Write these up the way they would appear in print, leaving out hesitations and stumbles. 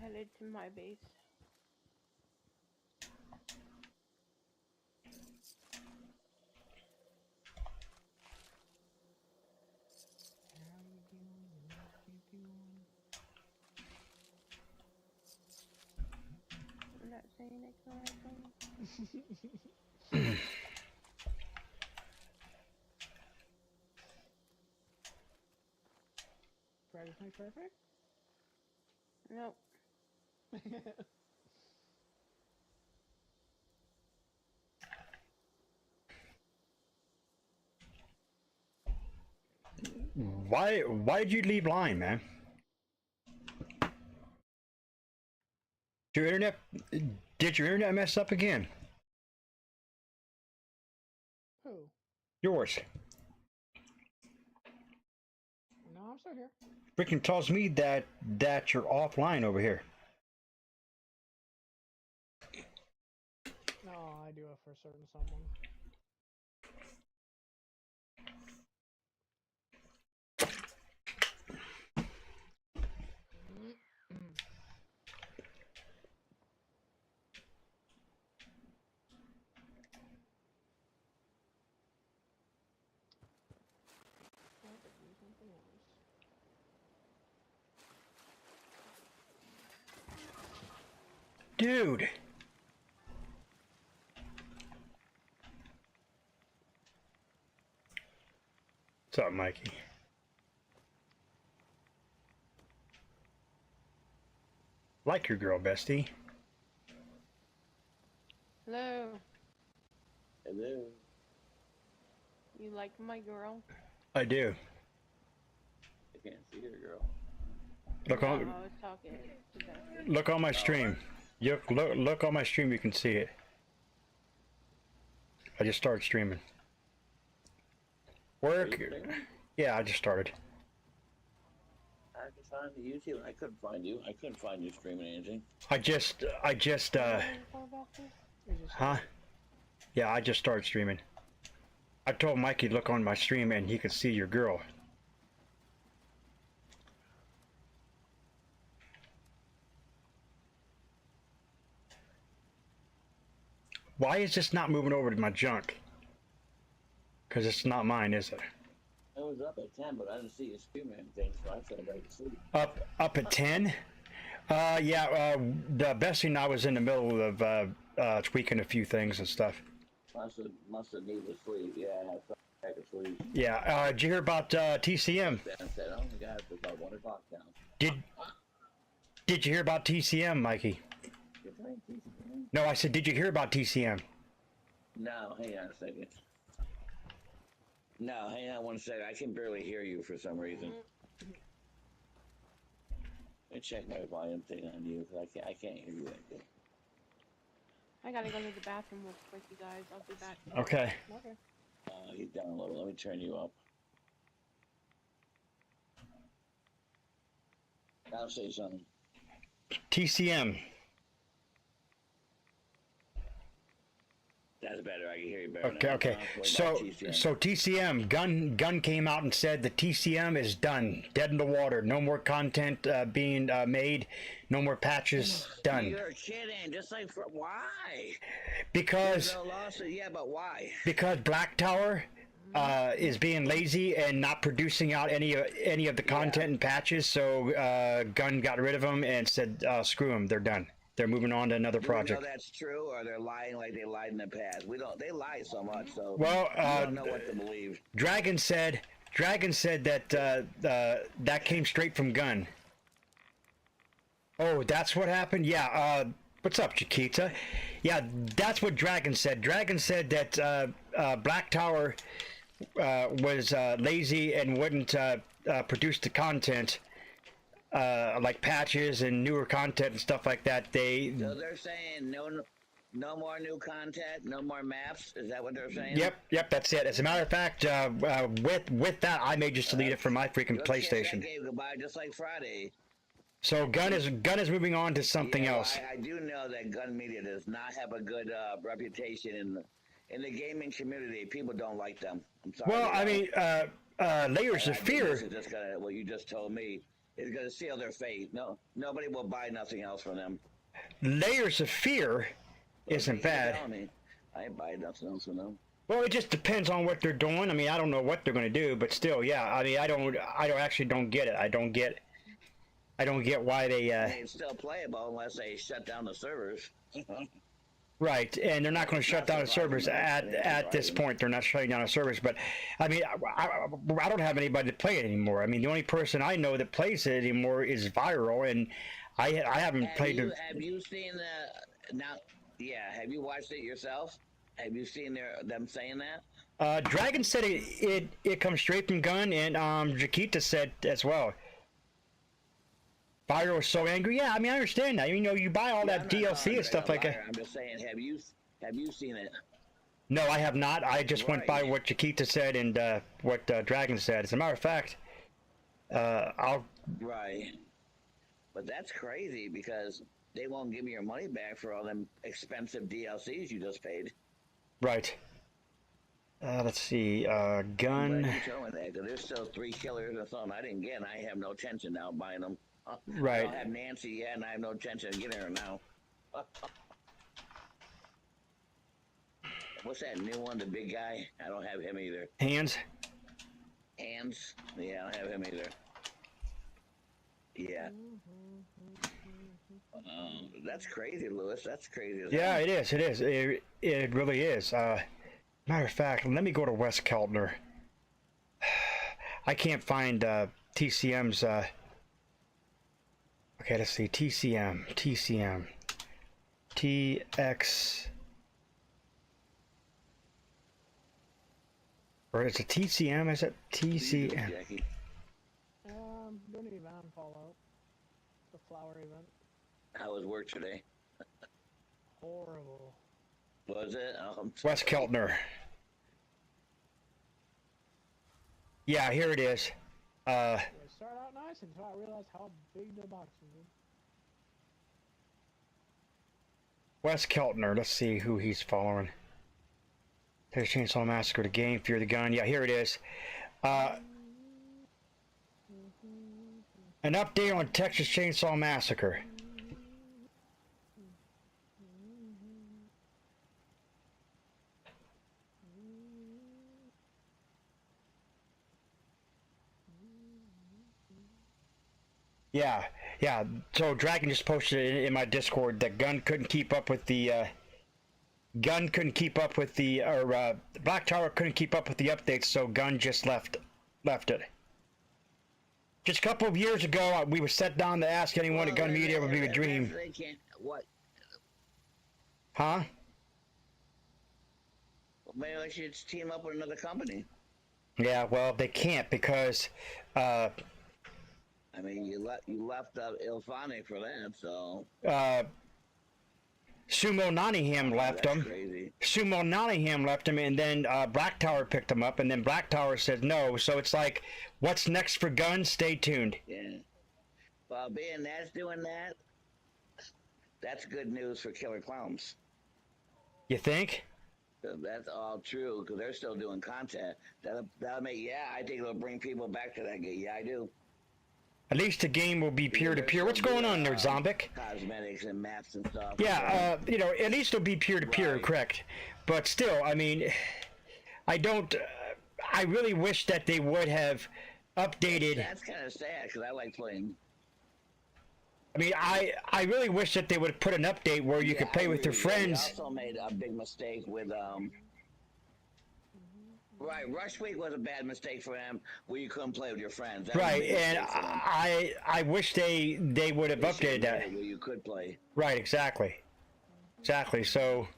headed to my base. I'm not saying exclamation. Practice makes perfect? Nope. Why did you leave line, man? Your internet did your internet mess up again? Who? Yours. No, I'm still here. Freaking tells me that you're offline over here. No, I do it for certain someone. Dude. What's up, Mikey? Like your girl, bestie. Hello. Hello. You like my girl? I do. I can't see your girl. Look No, on. I was talking to Bessie. Look on my stream. Look on my stream. You can see it. I just started streaming. Work. Yeah, I just started. I had to find the YouTube. I couldn't find you. I couldn't find you streaming anything. I just huh? Yeah, I just started streaming. I told Mikey to look on my stream and he could see your girl. Why is this not moving over to my junk? Because it's not mine, is it? I was up at 10, but I didn't see you streaming anything, so I fell right to sleep. Up at 10? Yeah, the best thing I was in the middle of tweaking a few things and stuff. Must have needed sleep. Yeah, I fell back asleep. Yeah, did you hear about TCM? Ben said, oh my God, it's about 1 o'clock now. Did you hear about TCM, Mikey? You're playing TCM? No, I said, did you hear about TCM? No, hang on a second. No, hang on 1 second. I can barely hear you for some reason. Let me check my volume thing on you, because I can't hear you that good. I gotta go to the bathroom real quick, you guys. I'll be back. Okay. Okay. He's down a little. Let me turn you up. Now say something. TCM. That's better. I can hear you better. Okay. So TCM gun came out and said the TCM is done, dead in the water. No more content being made. No more patches. Done. You're kidding. Just like why? Because no lawsuit. Yeah, but why? Because Black Tower is being lazy and not producing out any of the content and patches. So Gun got rid of them and said, "Screw them. They're done. They're moving on to another project." Do we know that's true, or they're lying like they lied in the past? We don't. They lie so much, so well, we don't know what to believe. Dragon said that that came straight from Gun. Oh, that's what happened. Yeah. What's up, Chiquita? Yeah, that's what Dragon said. Dragon said that Black Tower was lazy and wouldn't produce the content. Like patches and newer content and stuff like that. So they're saying no more new content, no more maps. Is that what they're saying? Yep, that's it. As a matter of fact, with that, I may just delete it from my freaking PlayStation. Gave goodbye just like Friday. So Gun is moving on to something else. I do know that Gun Media does not have a good reputation in the gaming community. People don't like them. I'm sorry. Well, I mean, Layers of Fear. Just what you just told me. is going to seal their fate. No, nobody will buy nothing else from them. Layers of Fear isn't You're bad. telling me, I ain't buying nothing else from them. Well, it just depends on what they're doing. I mean, I don't know what they're going to do, but still, yeah. I mean, actually don't get it. I don't get why they. It's still playable unless they shut down the servers. Right, and they're not going to shut down the servers at this point. They're not shutting down the servers, but I mean, I don't have anybody to play it anymore. I mean, the only person I know that plays it anymore is Viral, and I haven't played it. Have you seen the now? Yeah, have you watched it yourself? Have you seen them saying that? Dragon said it comes straight from Gun, and Jaquita said as well. Viral was so angry. Yeah, I mean, I understand that. You know, you buy all that DLC and stuff like that. I'm just saying, have you seen it? No, I have not. I just went by what Jaquita said and what Dragon said. As a matter of fact, I'll. Right. But that's crazy because they won't give you your money back for all them expensive DLCs you just paid. Right. Let's see. I'm Gun. glad you told me that, 'cause there's still 3 killers or something I didn't get, and I have no intention now of buying them. Right. I don't have Nancy yet, and I have no intention of getting her now. What's that new one, the big guy? I don't have him either. Hands. Hands? Yeah, I don't have him either. Yeah. That's crazy, Lewis. That's crazy. Yeah, it is. It is. It really is. Matter of fact, let me go to West Keltner. I can't find TCM's. Okay, let's see. TCM. TX. Or is it TCM? Is it TCM? Jackie. Doing an event on Fallout. The flower event. How was work today? Horrible. Was it? West Keltner. Yeah, here it is. It started out nice until I realized how big the boxes are. West Keltner. Let's see who he's following. Texas Chainsaw Massacre, the game, Fear the Gun. Yeah, here it is. An update on Texas Chainsaw Massacre. Yeah. So Dragon just posted it in my Discord that Gun couldn't keep up with the Black Tower couldn't keep up with the updates, so Gun just left it. Just a couple of years ago, we were set down to ask anyone at Gun Media would be a dream. They can't. What? Huh? Well, maybe they should team up with another company. Yeah, well, they can't because I mean, you left Ilphonic for that, so. Sumo Nottingham left him. Crazy. Sumo Nottingham left him, and then Black Tower picked him up, and then Black Tower said no. So it's like, what's next for Gun? Stay tuned. Yeah. Well, being that's doing that, that's good news for Killer Clowns. You think? That's all true because they're still doing content. That'll make I think it'll bring people back to that game. Yeah, I do. At least the game will be peer-to-peer. What's going on there, Zombic? Cosmetics and maps and stuff. Yeah, at least it'll be peer-to-peer, Right. correct. But still, I mean, I really wish that they would have updated. That's kind of sad because I like playing. I mean, I really wish that they would have put an update where you could play with your friends. They also made a big mistake with Right, Rush Week was a bad mistake for them where you couldn't play with your friends. That was a Right, big and mistake for them. I wish they would have They should've updated that. made it where you could play. Right, exactly. So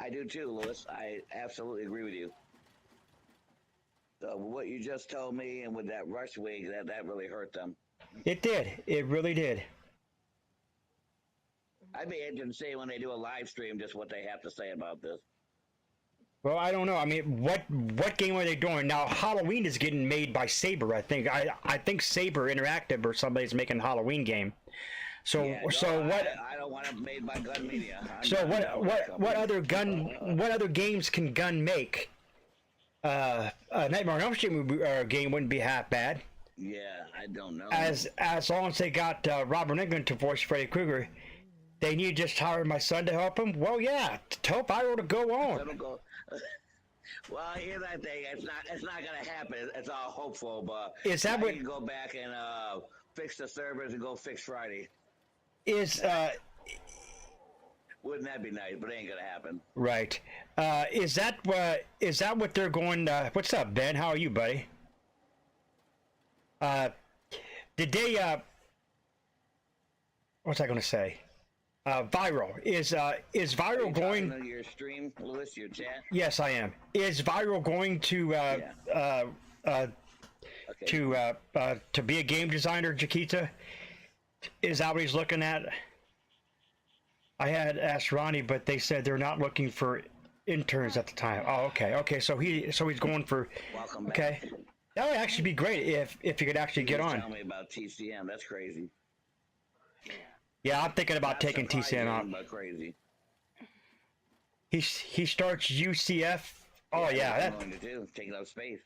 I do too, Lewis. I absolutely agree with you. So what you just told me and with that Rush Week, that really hurt them. it did. It really did. I'd be interested to see when they do a live stream just what they have to say about this. Well, I don't know. I mean, what game are they doing now? Halloween is getting made by Saber. I think. I think Saber Interactive or somebody's making a Halloween game. So Yeah, so no, what? I don't want it made by Gun Media. So what other games can Gun make? A Nightmare on Elm Street game wouldn't be half bad. Yeah, I don't know. As long as they got Robert Englund to voice Freddy Krueger, they need to just hire my son to help him. Well, yeah, tell Viral to go on. Go. Well, here's that thing. It's not gonna happen. It's all hopeful, but Is that what? you can go back and fix the servers and go fix Friday? Is Wouldn't that be nice? But it ain't gonna happen. right? Is that what they're going? What's up, Ben? How are you, buddy? Did they? What's I going to say? Viral is Viral going? On your stream, Lewis, your chat. Yes, I am. Is Viral going to Okay. to be a game designer, Jaquita? Is that what he's looking at? I had asked Ronnie, but they said they're not looking for interns at the time. Oh, okay, okay. So he's going for. Welcome back. Okay, that would actually be great if you could actually get on. Tell me about TCM. That's crazy. Yeah, I'm thinking about Not taking TCM out. but crazy. He starts UCF. Oh yeah, That's that, what I'm going to do. Taking up space.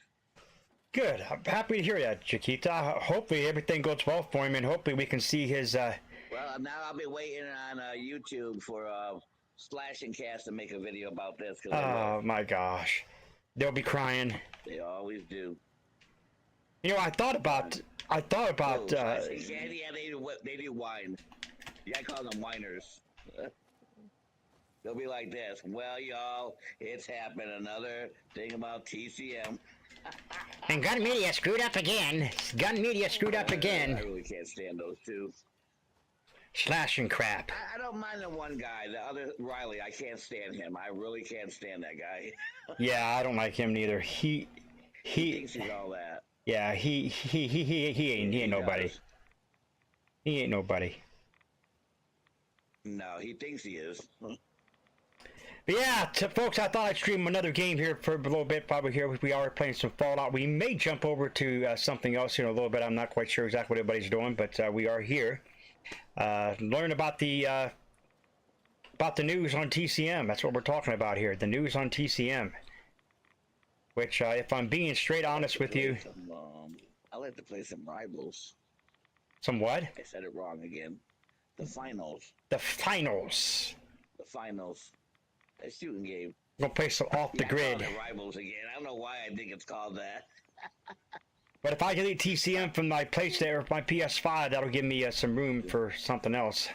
good. I'm happy to hear that, Chiquita. Hopefully everything goes well for him, and hopefully we can see his. Well, now I'll be waiting on YouTube for Slash and Cast to make a video about this. Cause Oh my gosh, they'll be crying. they always do. You know, I thought about. Yeah, they do wine. Yeah, I call them whiners. They'll be like this. Well, y'all, it's happened. Another thing about TCM. And Gun Media screwed up again. Gun Media screwed up I again. really can't stand those two. Slash and crap. I don't mind the one guy. The other, Riley, I can't stand him. I really can't stand that guy. Yeah, I don't like him neither. He Thinks he's all that. yeah, he ain't nobody. does. He ain't nobody. No, he thinks he is. But yeah, folks, I thought I'd stream another game here for a little bit. Probably here we are playing some Fallout. We may jump over to something else here in a little bit. I'm not quite sure exactly what everybody's doing, but we are here. Learn about the news on TCM. That's what we're talking about here. The news on TCM. Which, if I'm being straight honest with you, I like to play some rivals. some what? I said it wrong again. The finals. The finals. The finals. A shooting game. We're gonna play some off the I grid. call it rivals again. I don't know why I think it's called that. But if I delete TCM from my PlayStation or my PS5, that'll give me some room for something else.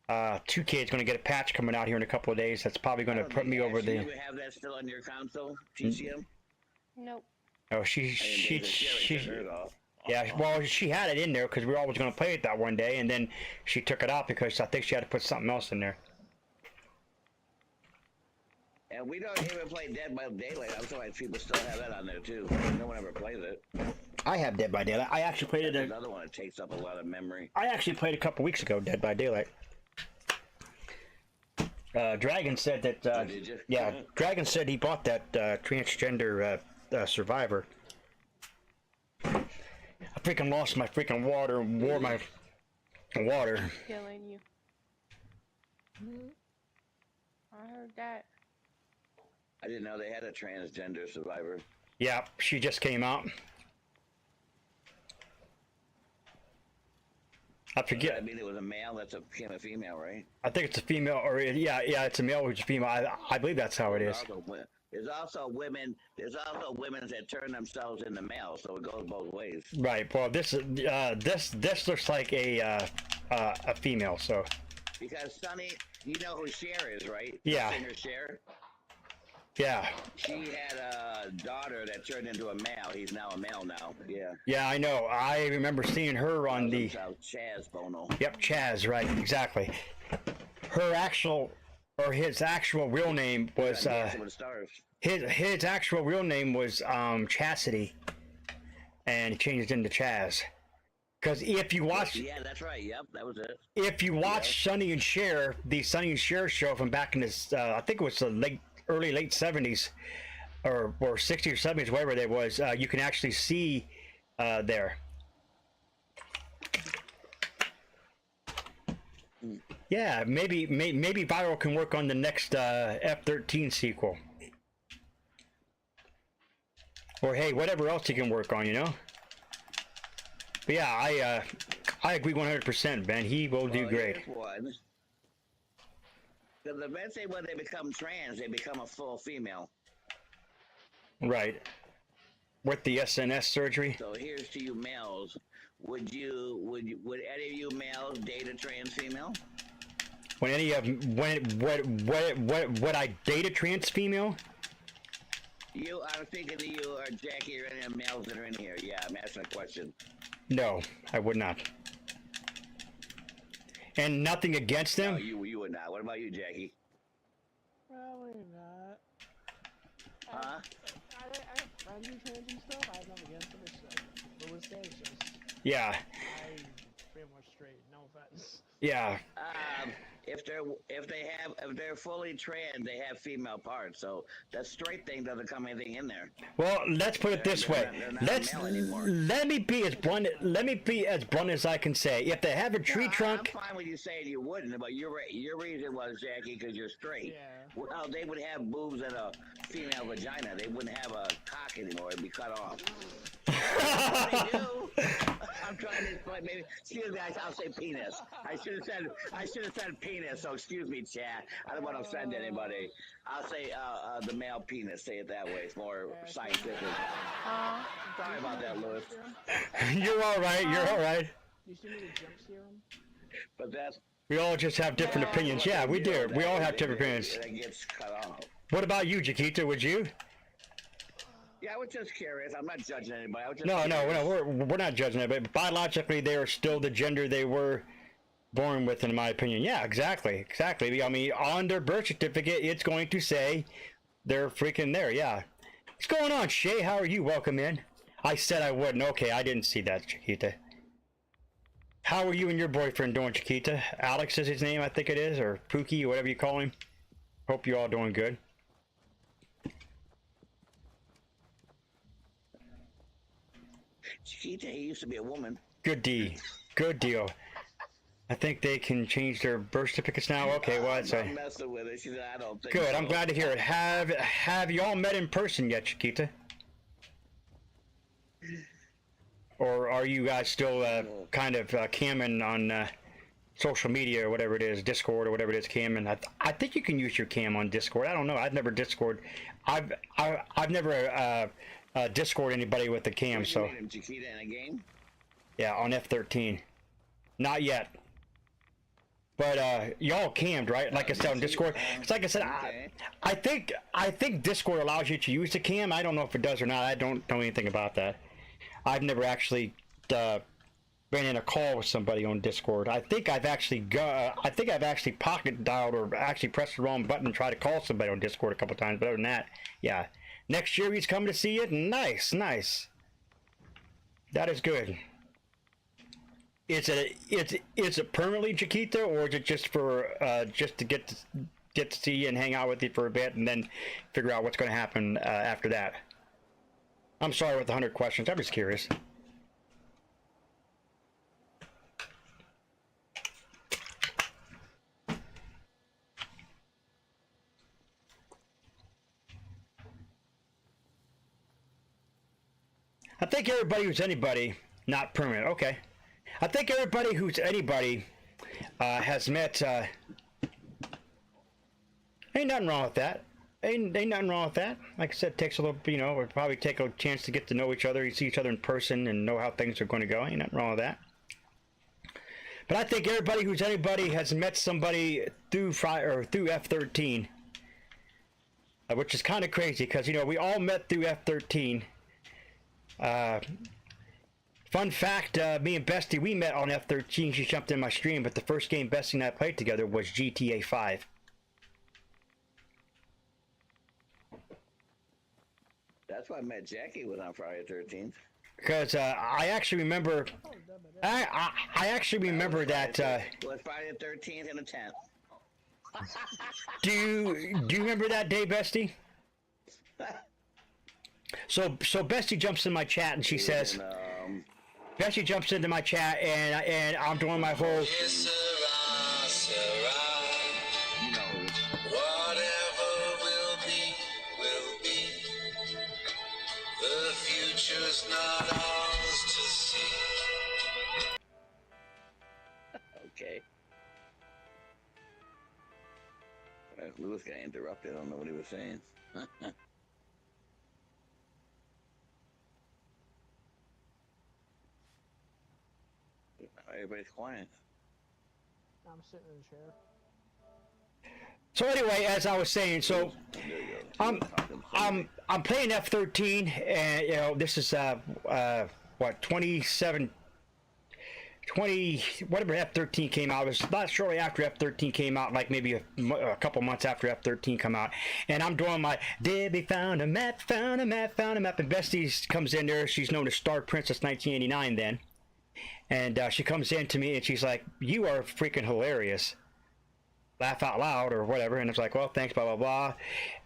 2K is going to get a patch coming out here in a couple of days. That's probably going to put me over the. You have that still on your console, TCM? Nope. Oh, yeah. Well, she had it in there because we were always going to play it that one day, and then she took it out because I think she had to put something else in there. And we don't even play Dead by Daylight. I'm surprised people still have that on there too. No one ever plays it. I have Dead by Daylight. I actually played it. Another one that takes up a lot of memory. I actually played a couple weeks ago, Dead by Daylight. Dragon said that. Did you? Yeah, Dragon said he bought that transgender survivor. I freaking lost my freaking water. Wore my water. Killing you. I heard that. I didn't know they had a transgender survivor. Yeah, she just came out. I forget. I mean, it was a male that became a female, right? I think it's a female, or yeah, it's a male or it's a female. I believe that's how it is. There's also women. There's also women that turn themselves into males, so it goes both ways. Right. Well, this looks like a female. So. Because Sonny, you know who Cher is, right? Yeah. Singer Cher. Yeah. She had a daughter that turned into a male. He's now a male now. Yeah. Yeah, I know. I remember seeing her on the. Chaz Bono. Yep, Chaz. Right. Exactly. Her actual, or his actual real name was. Dancing with the Stars. His actual real name was Chastity, and he changed it into Chaz. Because if you watch, Yeah, that's right. Yep, that was it. if you watch Sonny and Cher, the Sonny and Cher show from back in this, I think it was the early late 70s, or 60s or 70s, whatever they was, you can actually see there. Yeah, maybe Viral can work on the next F-13 sequel. Or hey, whatever else he can work on, you know? But yeah, I agree 100%, Ben. He will do great. Here's one. Because eventually, when they become trans, they become a full female. Right. With the SNS surgery. So here's to you males. Would any of you males date a trans female? When any of would I date a trans female? I'm thinking of you or Jackie or any of the males that are in here. Yeah, I'm asking a question. No, I would not. And nothing against them. No, you would not. What about you, Jackie? Probably not. Huh? I have friends who trans and stuff. I have nothing against them. But with say, it's just Yeah. I'm pretty much straight. No offense. Yeah. If they're fully trans, they have female parts. So that straight thing doesn't come anything in there. Well, let's put it this way. They're not male anymore. Let me be as blunt as I can say. If they have a tree trunk, I'm fine with you saying you wouldn't, but your reason was, Jackie, because you're straight. Yeah. Well, they would have boobs and a female vagina. They wouldn't have a cock anymore. It'd be cut off. They do. I'm trying to explain. Maybe. Excuse me. I'll say penis. I should have said penis. So excuse me, chat. I don't want to offend anybody. I'll say the male penis. Say it that way. It's more scientific. Sorry about that, Louis. you're all right. You're all right. You still need a jump serum? But that's. We all just have different opinions. Yeah, we do. We all have different opinions. It gets cut off. What about you, Chiquita? Would you? Yeah, I was just curious. I'm not judging anybody. I was just No, we're not judging it. But biologically, they are still the gender they were born with, in my opinion. Yeah, exactly. I mean, on their birth certificate, it's going to say they're freaking there. Yeah. What's going on, Shay? How are you? Welcome in. I said I wouldn't. Okay, I didn't see that, Chiquita. How are you and your boyfriend doing, Chiquita? Alex is his name, I think it is, or Pookie, whatever you call him. Hope you're all doing good. Chiquita, he used to be a woman. Good deal. I think they can change their birth certificates now. Okay, well, that's I'm messing with it. She said, I don't think good. so. I'm glad to hear it. Have y'all met in person yet, Chiquita? Or are you guys still kind of camming on social media or whatever it is, Discord or whatever it is, camming? I think you can use your cam on Discord. I don't know. I've never Discord. I've never Discord anybody with the cam. So him, Chiquita, in a game? Yeah, on F13. Not yet. But y'all cammed, right? Like I said on Discord. It's like I said. Okay. I think Discord allows you to use the cam. I don't know if it does or not. I don't know anything about that. I've never actually been in a call with somebody on Discord. I think I've actually pocket dialed or actually pressed the wrong button and tried to call somebody on Discord a couple times. But other than that, yeah. Next year he's coming to see it. Nice. That is good. Is it permanently, Chiquita, or is it just for just to get to see you and hang out with you for a bit and then figure out what's going to happen after that? I'm sorry with the 100 questions. I'm just curious. I think everybody who's anybody, not permanent. Okay. I think everybody who's anybody has met. Ain't nothing wrong with that. Ain't nothing wrong with that. Like I said, it takes a little, we'll probably take a chance to get to know each other, you see each other in person, and know how things are going to go. Ain't nothing wrong with that. But I think everybody who's anybody has met somebody through F13, which is kind of crazy because we all met through F13. Fun fact: me and Bestie, we met on F13. She jumped in my stream, but the first game Bestie and I played together was GTA 5. That's why I met Jackie was on Friday the 13th. Because I actually remember, I actually remember that. It was Friday the 13th and the 10th. Do you remember that day, Bestie? So Bestie jumps in my chat and she says, Bestie jumps into my chat and I'm doing my whole. Whatever will be, will be. The future's not ours to see. Lewis got interrupted. I don't know what he was saying. Everybody's quiet. I'm sitting in a chair. So anyway, as I was saying, so I'm playing F-13, and you know this is what 27, 20 whatever F-13 came out. It was not shortly after F-13 came out, like maybe a couple months after F-13 come out, and I'm doing my Debbie found a map, found a map, found a map, and Bestie comes in there. She's known as Star Princess 1989 then, and she comes in to me and she's like, "You are freaking hilarious." Laugh out loud or whatever, and it's like, well, thanks, blah blah blah,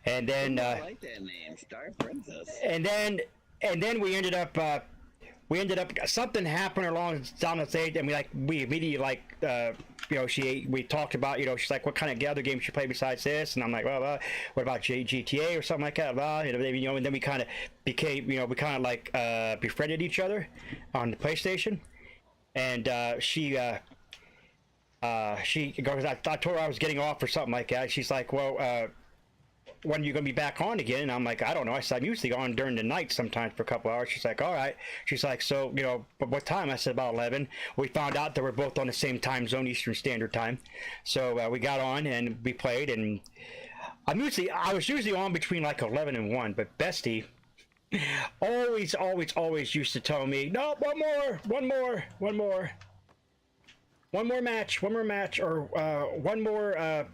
and then I like that name, Star Princess. and then we ended up something happened along down the stage, and we immediately you know, we talked about, you know, she's like, what kind of other games you play besides this, and I'm like, well, what about GTA or something like that, blah, you know, and then we kind of became, you know, we kind of like befriended each other on the PlayStation, and she goes, I told her I was getting off or something like that. She's like, well, when are you going to be back on again? And I'm like, I don't know. I said, I'm usually on during the night sometimes for a couple hours. She's like, all right. She's like, so, you know, but what time? I said, about 11. We found out that we're both on the same time zone, Eastern Standard Time. So we got on and we played, and I was usually on between like 11 and 1, but Bestie always used to tell me, no, one more match, or one more,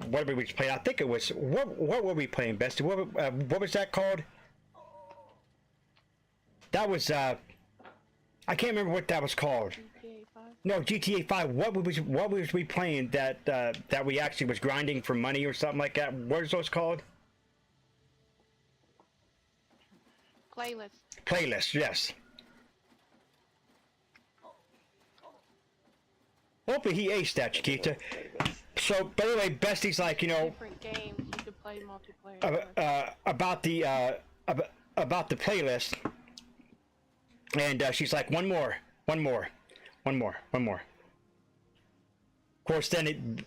what did we play? I think it was, what were we playing, Bestie? What was that called? That was, I can't remember what that was called. GTA 5. No, GTA 5. What was we playing that we actually was grinding for money or something like that? What is those called? Playlist, yes. Hopefully he aced that, Chiquita. So, by the way, Bestie's like, you know, Different games you could play multiplayer. about the playlist, and she's like, one more. Of course, then it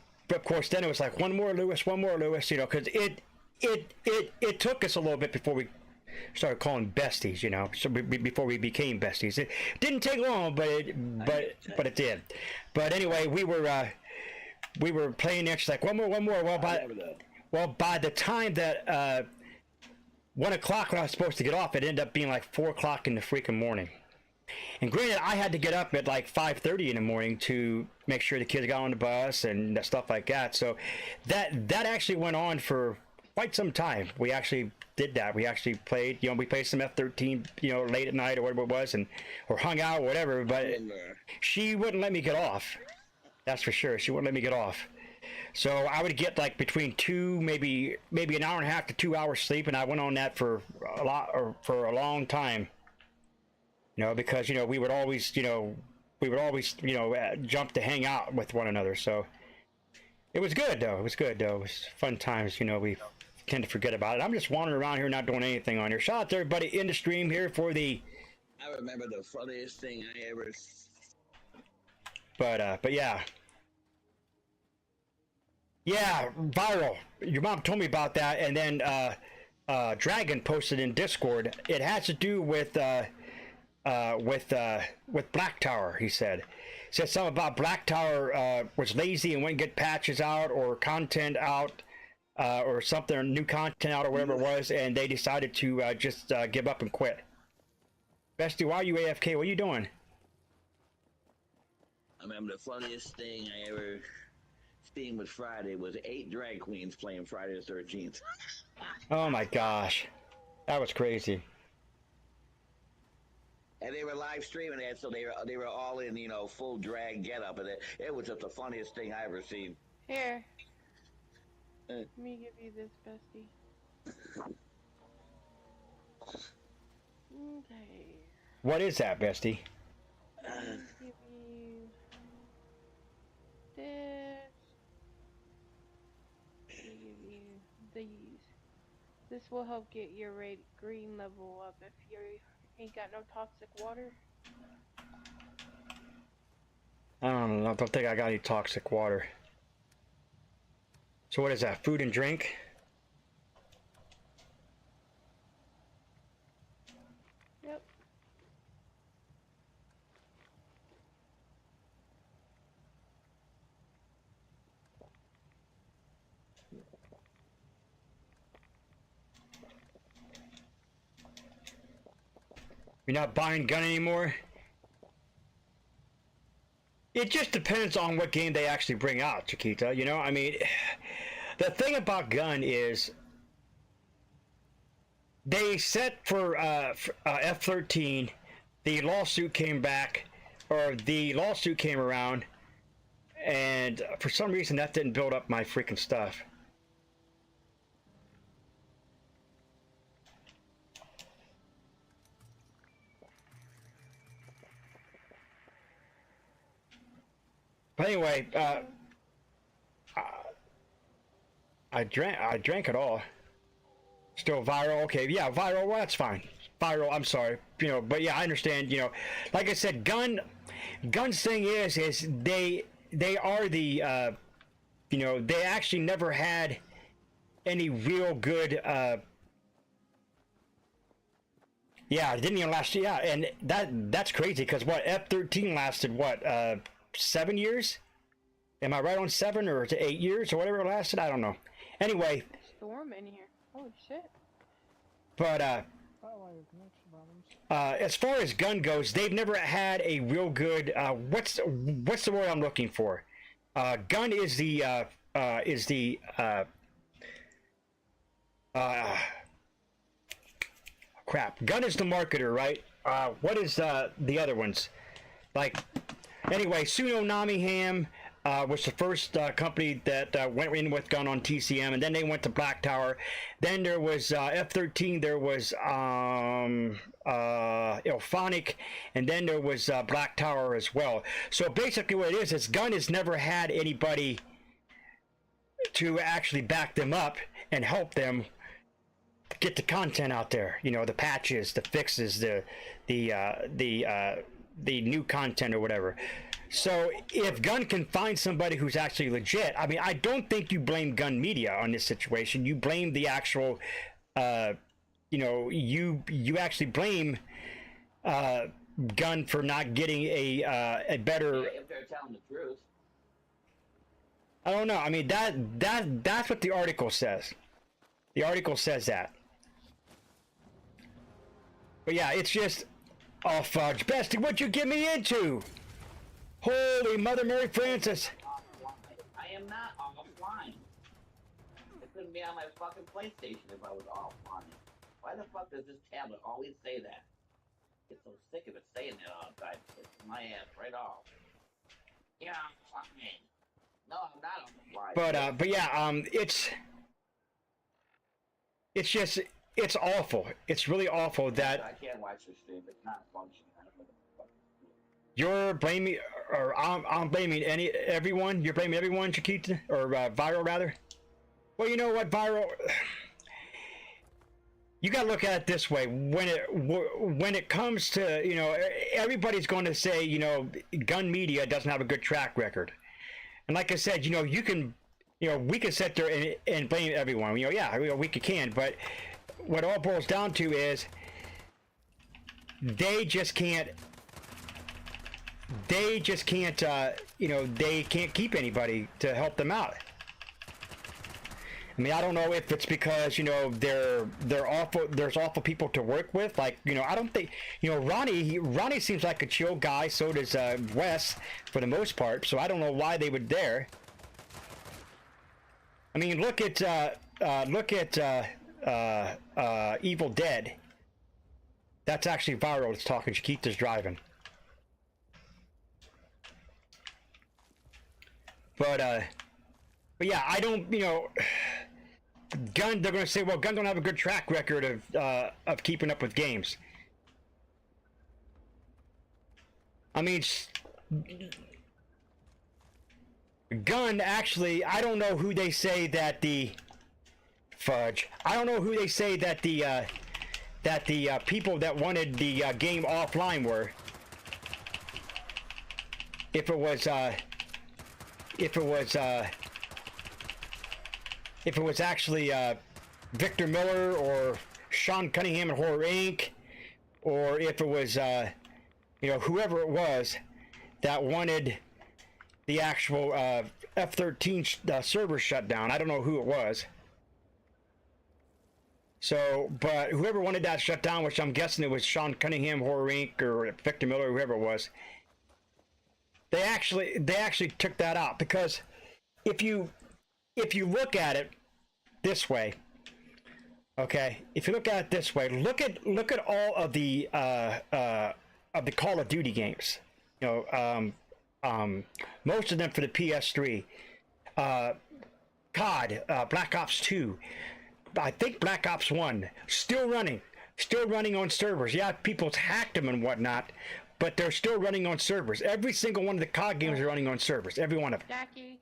was like, one more, Lewis, you know, because it took us a little bit before we started calling besties, you know, so before we became besties. It didn't take long, but it did. But anyway, we were playing next, like, one more. Well, by the time that 1 o'clock when I was supposed to get off, it ended up being like 4 o'clock in the freaking morning. And granted, I had to get up at like 5:30 in the morning to make sure the kids got on the bus and stuff like that. So that actually went on for quite some time. We actually did that. We actually played, you know, we played some F-13, you know, late at night or whatever it was, or hung out or whatever, but she wouldn't let me get off. That's for sure. She wouldn't let me get off. So I would get like between maybe an hour and a half to 2 hours sleep, and I went on that for a long time. You know, because, you know, we would always jump to hang out with one another. So it was good though. It was fun times. You know, we tend to forget about it. I'm just wandering around here, not doing anything on here. Shout out to everybody in the stream here for the. I remember the funniest thing I ever. But yeah. Yeah, viral. Your mom told me about that, and then Dragon posted in Discord. It has to do with Black Tower. He said something about Black Tower was lazy and wouldn't get patches out or content out or something, or new content out or whatever it was, and they decided to just give up and quit. Bestie, why are you AFK? What are you doing? I remember the funniest thing I ever seen with Friday was 8 drag queens playing Friday the 13th. Oh my gosh, that was crazy. And they were live streaming that, so they were all in, you know, full drag getup, and it was just the funniest thing I ever seen. Here. Let me give you this, bestie. Okay. What is that, Bestie? Let me give you this. Let me give you these. This will help get your green level up if you ain't got no toxic water. I don't know. I don't think I got any toxic water. So what is that? Food and drink? Yep. You're not buying gun anymore? It just depends on what game they actually bring out, Chiquita. You know, I mean, the thing about gun is they set for F-13, the lawsuit came back, or the lawsuit came around, and for some reason that didn't build up my freaking stuff. But anyway, I drank it all. Still viral, okay, yeah, viral. Well, that's fine. Viral. I'm sorry, you know, but yeah, I understand. You know, like I said, Gun's thing is they are the, you know, they actually never had any real good. Yeah, it didn't even last. Yeah, and that's crazy because what F-13 lasted what 7 years? Am I right on 7 or to 8 years or whatever it lasted? I don't know. Anyway, Storm in here. Holy shit. but Probably your connection problems. as far as gun goes, they've never had a real good. What's the word I'm looking for? Gun is the crap. Gun is the marketer, right? What is the other ones? Like, anyway, Suno Namiham was the first company that went in with Gun on TCM, and then they went to Black Tower. Then there was F-13, there was Ilphonic, and then there was Black Tower as well. So basically what it is Gun has never had anybody to actually back them up and help them get the content out there. You know, the patches, the fixes, the new content or whatever. So if Gun can find somebody who's actually legit, I mean, I don't think you blame Gun Media on this situation. You blame the actual, you know, you actually blame Gun for not getting a better. If they're telling the truth. I don't know. I mean, that's what the article says. The article says that. But yeah, it's just, oh fudge, Bestie, what'd you get me into? Holy Mother Mary Frances! I am not offline. It couldn't be on my fucking PlayStation if I was offline. Why the fuck does this tablet always say that? I get so sick of it saying that all the time. It's my ass right off. Yeah, I'm fine. No, I'm not offline. But yeah, it's just, it's awful. It's really awful that I can't watch the stream. It's not functioning. I don't know what the fuck it's doing. you're blaming, or I'm blaming everyone. You're blaming everyone, Chiquita, or Viral rather. Well, you know what, Viral. You gotta look at it this way. When it comes to, you know, everybody's going to say, you know, Gun Media doesn't have a good track record. And like I said, you know, you can, you know, we can sit there and blame everyone. You know, yeah, we can, but what it all boils down to is they just can't, you know, they can't keep anybody to help them out. I mean, I don't know if it's because, you know, they're awful. There's awful people to work with. Like, you know, I don't think, you know, Ronnie seems like a chill guy. So does Wes, for the most part. So I don't know why they would dare. I mean, look at Evil Dead. That's actually Viral. It's talking. Chiquita's driving. But yeah, I don't, you know, Gun, they're going to say, well, Gun don't have a good track record of keeping up with games. I mean, Gun actually, I don't know who they say that the fudge. I don't know who they say that the people that wanted the game offline were. If it was if it was actually Victor Miller or Sean Cunningham at Horror Inc., or if it was whoever it was that wanted the actual F-13 server shut down. I don't know who it was. So, but whoever wanted that shut down, which I'm guessing it was Sean Cunningham, Horror Inc., or Victor Miller, whoever it was, they actually took that out, because if you look at it this way, okay, if you look at it this way, look at all of the Call of Duty games, most of them for the PS3, COD, Black Ops 2. I think Black Ops 1 still running on servers. Yeah, people's hacked them and whatnot, but they're still running on servers. Every single one of the COD games are running on servers. Every one of them. Jackie,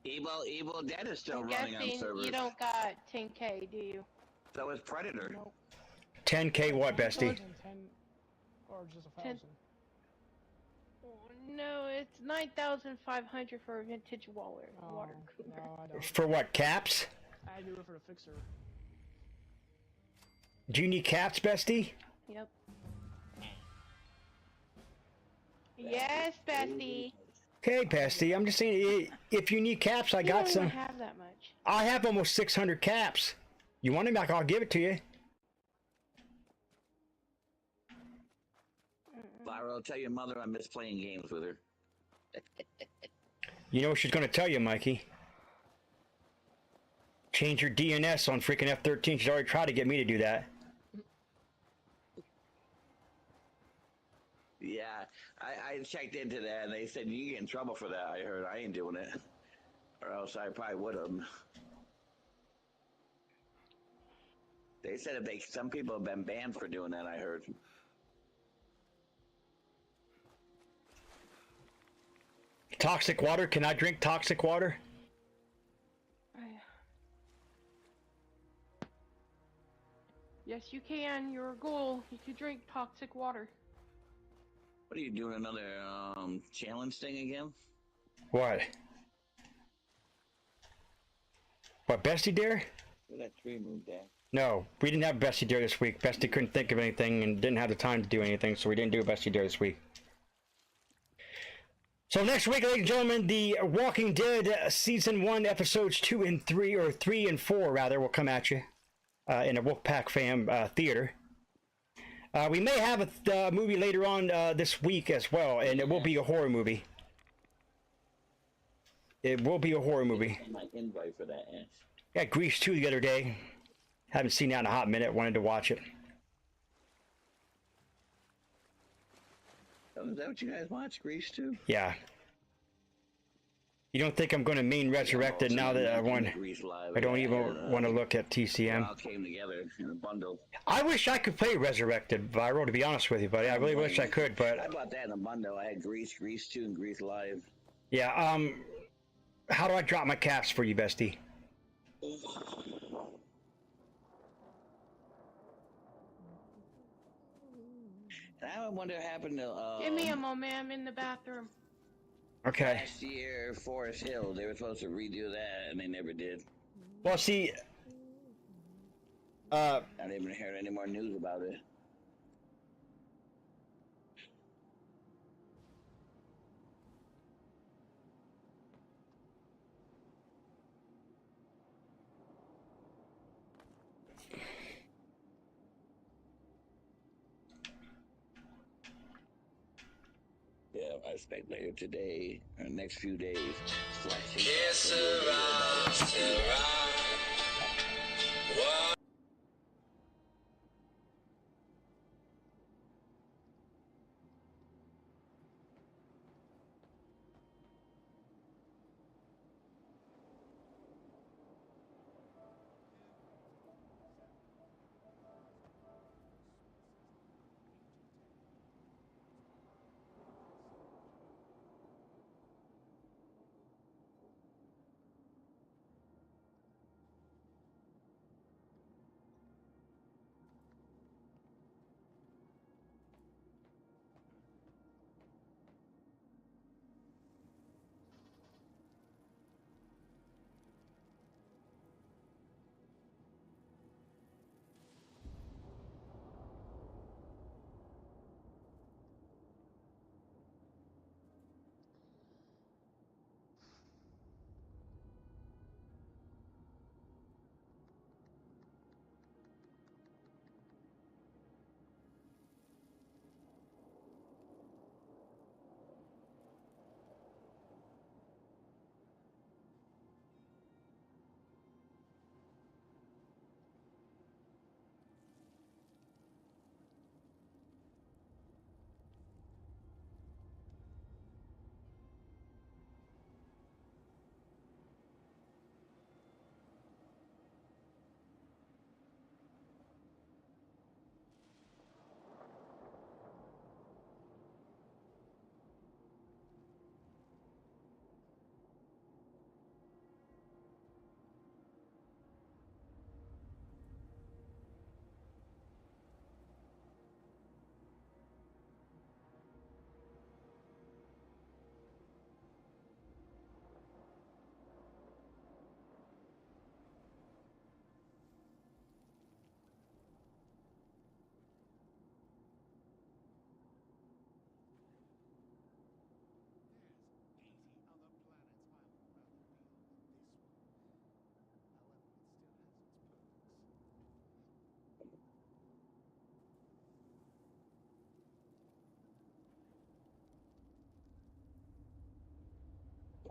Evil Dead is still I'm running on guessing servers. you don't got 10K, do you? So is Predator. Nope. 10K what, bestie? 10 or just 1,000. Oh, no, it's 9,500 for a vintage water cooler. No, I don't. For what, caps? I do it for the fixer. Do you need caps, bestie? Yep. Yes, Bestie. Okay, bestie. I'm just saying, if you need caps, I You got don't some. even have that much. I have almost 600 caps. You want them? I'll give it to you. Lyra, tell your mother I miss playing games with her. You know what she's going to tell you, Mikey? Change your DNS on freaking F-13. She's already tried to get me to do that. Yeah, I checked into that, and they said you get in trouble for that. I heard. I ain't doing it, or else I probably would have. They said some people have been banned for doing that. I heard. Toxic water? Can I drink toxic water? Yes, you can. You're a ghoul. You can drink toxic water. What are you doing? Another challenge thing again? What? What, Bestie Dare? Where that tree moved down? No, we didn't have Bestie Dare this week. Bestie couldn't think of anything and didn't have the time to do anything, so we didn't do a Bestie Dare this week. So next week, ladies and gentlemen, the Walking Dead Season 1, Episodes 2 and 3, or 3 and 4, rather, will come at you in a Wolfpack Fam theater. We may have a movie later on this week as well, and it will be a horror movie. It will be a horror movie. My invite for that. Got Grease 2 the other day. Haven't seen that in a hot minute. Wanted to watch it. Oh, is that what you guys watch? Grease 2? Yeah. You don't think I'm going to main Resurrected now that I won? I don't even want to look at TCM. It all came together in a bundle. I wish I could play Resurrected, Viral, to be honest with you, buddy. I really wish I could, but... I bought that in a bundle. I had Grease 2, and Grease Live. Yeah, how do I drop my caps for you, bestie? And I wonder what happened to... Give me a moment. I'm in the bathroom. Okay. Last year, Forest Hill, they were supposed to redo that, and they never did. Well, see... I didn't even hear any more news about it. Yeah, I expect later today, or next few days, Kiss around, surround.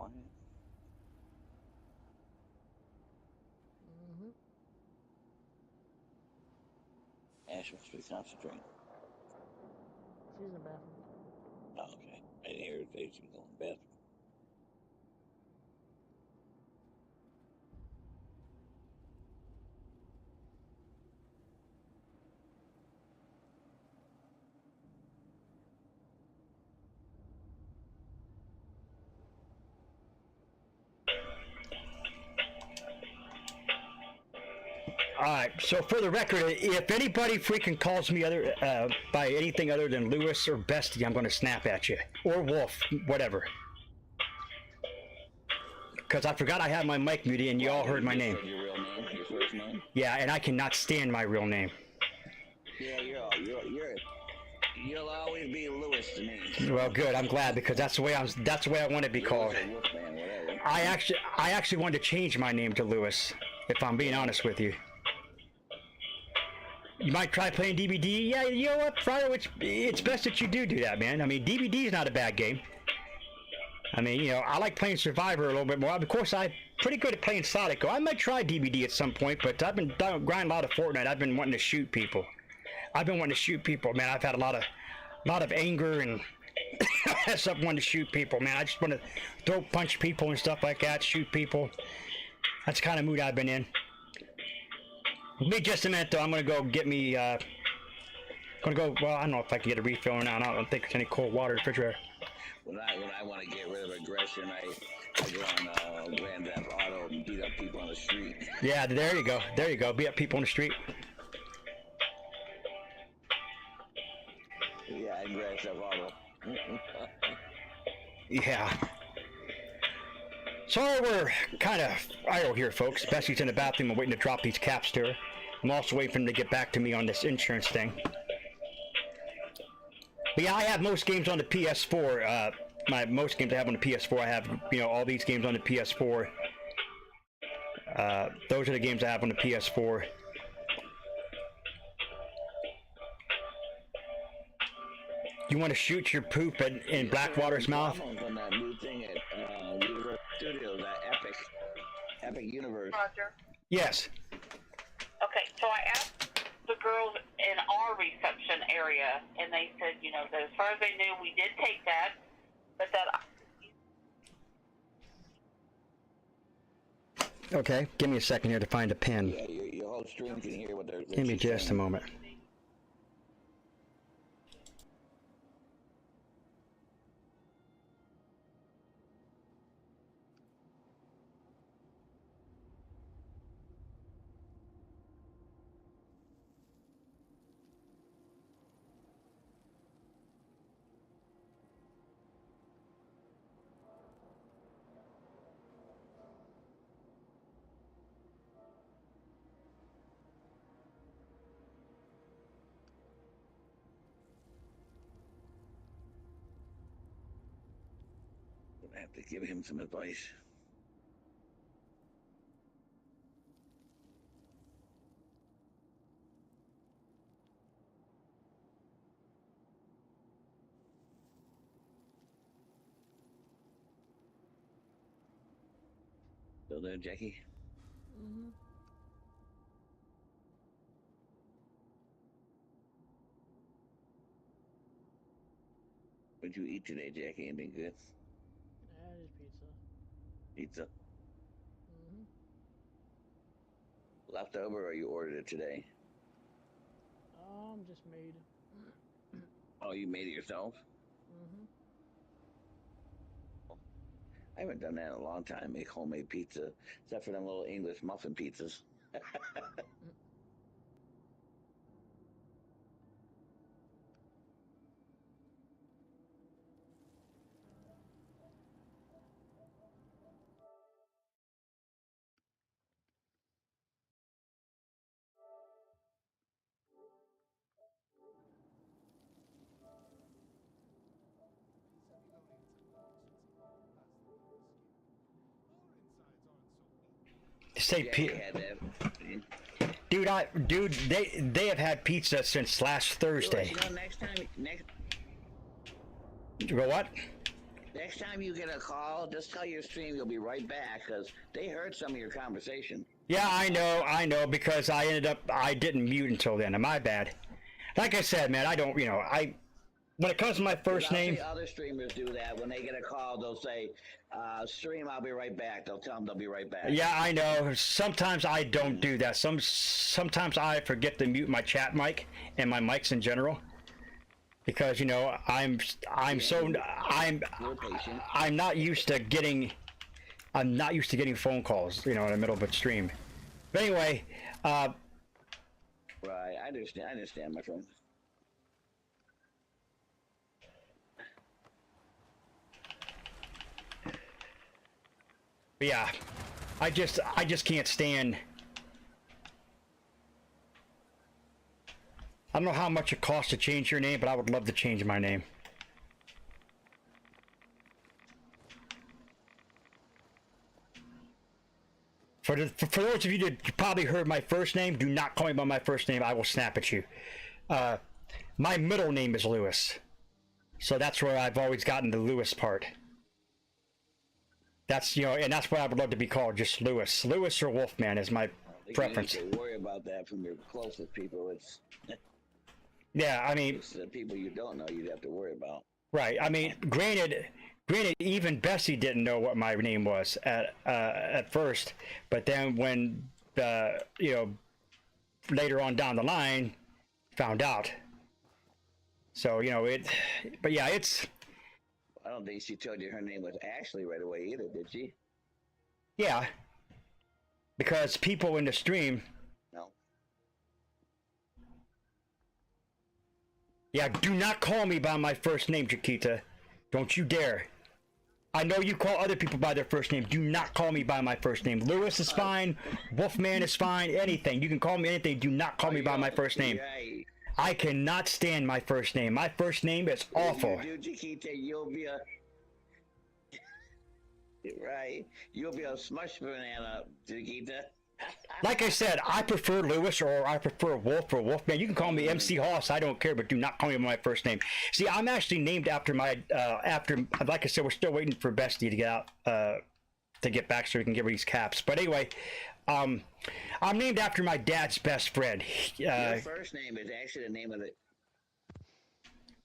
quiet. Mm-hmm. Ash must be concentrating. She's in the bathroom. Oh, okay. I didn't hear her say she was going to the bathroom. Alright, so for the record, if anybody freaking calls me other by anything other than Lewis or Bestie, I'm gonna snap at you. Or Wolf, whatever. Because I forgot I had my mic muted and you all heard my You name. said your real name, your first name. Yeah, and I cannot stand my real name. Yeah, you'll always be Lewis to me. Well, good. I'm glad because that's the way I want to be called. Lewis or Wolfman, whatever. I actually wanted to change my name to Lewis, if I'm being honest with you. You might try playing DBD. Yeah, you know what, Fryer? It's best that you do that, man. I mean, DBD is not a bad game. I mean, you know, I like playing Survivor a little bit more. Of course, I'm pretty good at playing Sonico. I might try DBD at some point, but I've been grinding a lot of Fortnite. I've been wanting to shoot people. Man. I've had a lot of anger and stuff wanting to shoot people, man. I just want to throw punch people and stuff like that, shoot people. That's the kind of mood I've been in. Be just a minute though. I'm gonna go get me. Well, I don't know if I can get a refill or not. I don't think there's any cold water in the refrigerator. When I want to get rid of aggression, I go on Grand Theft Auto and beat up people on the street. Yeah, there you go. Beat up people on the street. Yeah, I Grand Theft Auto. Yeah. So we're kind of idle here, folks. Bessie's in the bathroom. I'm waiting to drop these caps to her. I'm also waiting for him to get back to me on this insurance thing. But yeah, I have most games on the PS4. Most games I have on the PS4. I have, you know, all these games on the PS4. Those are the games I have on the PS4. You want to shoot your poop in Blackwater's mouth? On that new thing at Universal Studios, that Epic Universe. Roger. Yes. Okay, so I asked the girls in our reception area, and they said, you know, that as far as they knew, we did take that, but that. Okay, give me a second here to find a pin. Yeah, your whole stream can hear what they're Give me just a moment. I have to give him some advice. Still there, Jackie? Mm-hmm. What'd you eat today, Jackie? Anything good? Yeah, just pizza. Pizza? Mm-hmm. Leftover, or you ordered it today? Just made. Oh, you made it yourself? Mm-hmm. I haven't done that in a long time, make homemade pizza, except for them little English muffin pizzas. Say Jackie pizza. had that. Dude, they have had pizza since last Thursday. You know, next next time you get a call, just tell your stream you'll be right back because they heard some of your conversation. Yeah, I know, because I didn't mute until then. My bad. Like I said, man, I don't, when it comes to my first name. Other streamers do that. When they get a call, they'll say, stream, I'll be right back. They'll tell them they'll be right back. Yeah, I know. Sometimes I don't do that. Sometimes I forget to mute my chat mic and my mics in general. Because, I'm not used to getting phone calls, in the middle of a stream. But anyway, right, I understand, my friend. But yeah, I just can't stand. I don't know how much it costs to change your name, but I would love to change my name. For those of you that probably heard my first name, do not call me by my first name. I will snap at you. My middle name is Lewis, so that's where I've always gotten the Lewis part. That's and that's what I would love to be called, just Lewis. Lewis or Wolfman is my preference. You need to worry about that from your closest people. It's yeah, I mean, it's the people you don't know you'd have to worry about. Right. I mean, granted, even Bessie didn't know what my name was at first, but then when later on down the line, found out. So but yeah, it's. I don't think she told you her name was Ashley right away either, did she? Yeah. Because people in the stream. No. Yeah, do not call me by my first name, Chiquita. Don't you dare. I know you call other people by their first name. Do not call me by my first name. Lewis is fine. Wolfman is fine. Anything. You can call me anything. Do not call me by my first name. Right. I cannot stand my first name. My first name is awful. You do, Chiquita, you'll be a... Right. You'll be a smush banana, Chiquita. Like I said, I prefer Lewis or I prefer Wolf or Wolfman. You can call me MC Hoss. I don't care, but do not call me by my first name. See, I'm actually named after my, like I said, we're still waiting for Bestie to get out, to get back so we can give her these caps. But anyway, I'm named after my dad's best friend. Your first name is actually the name of the...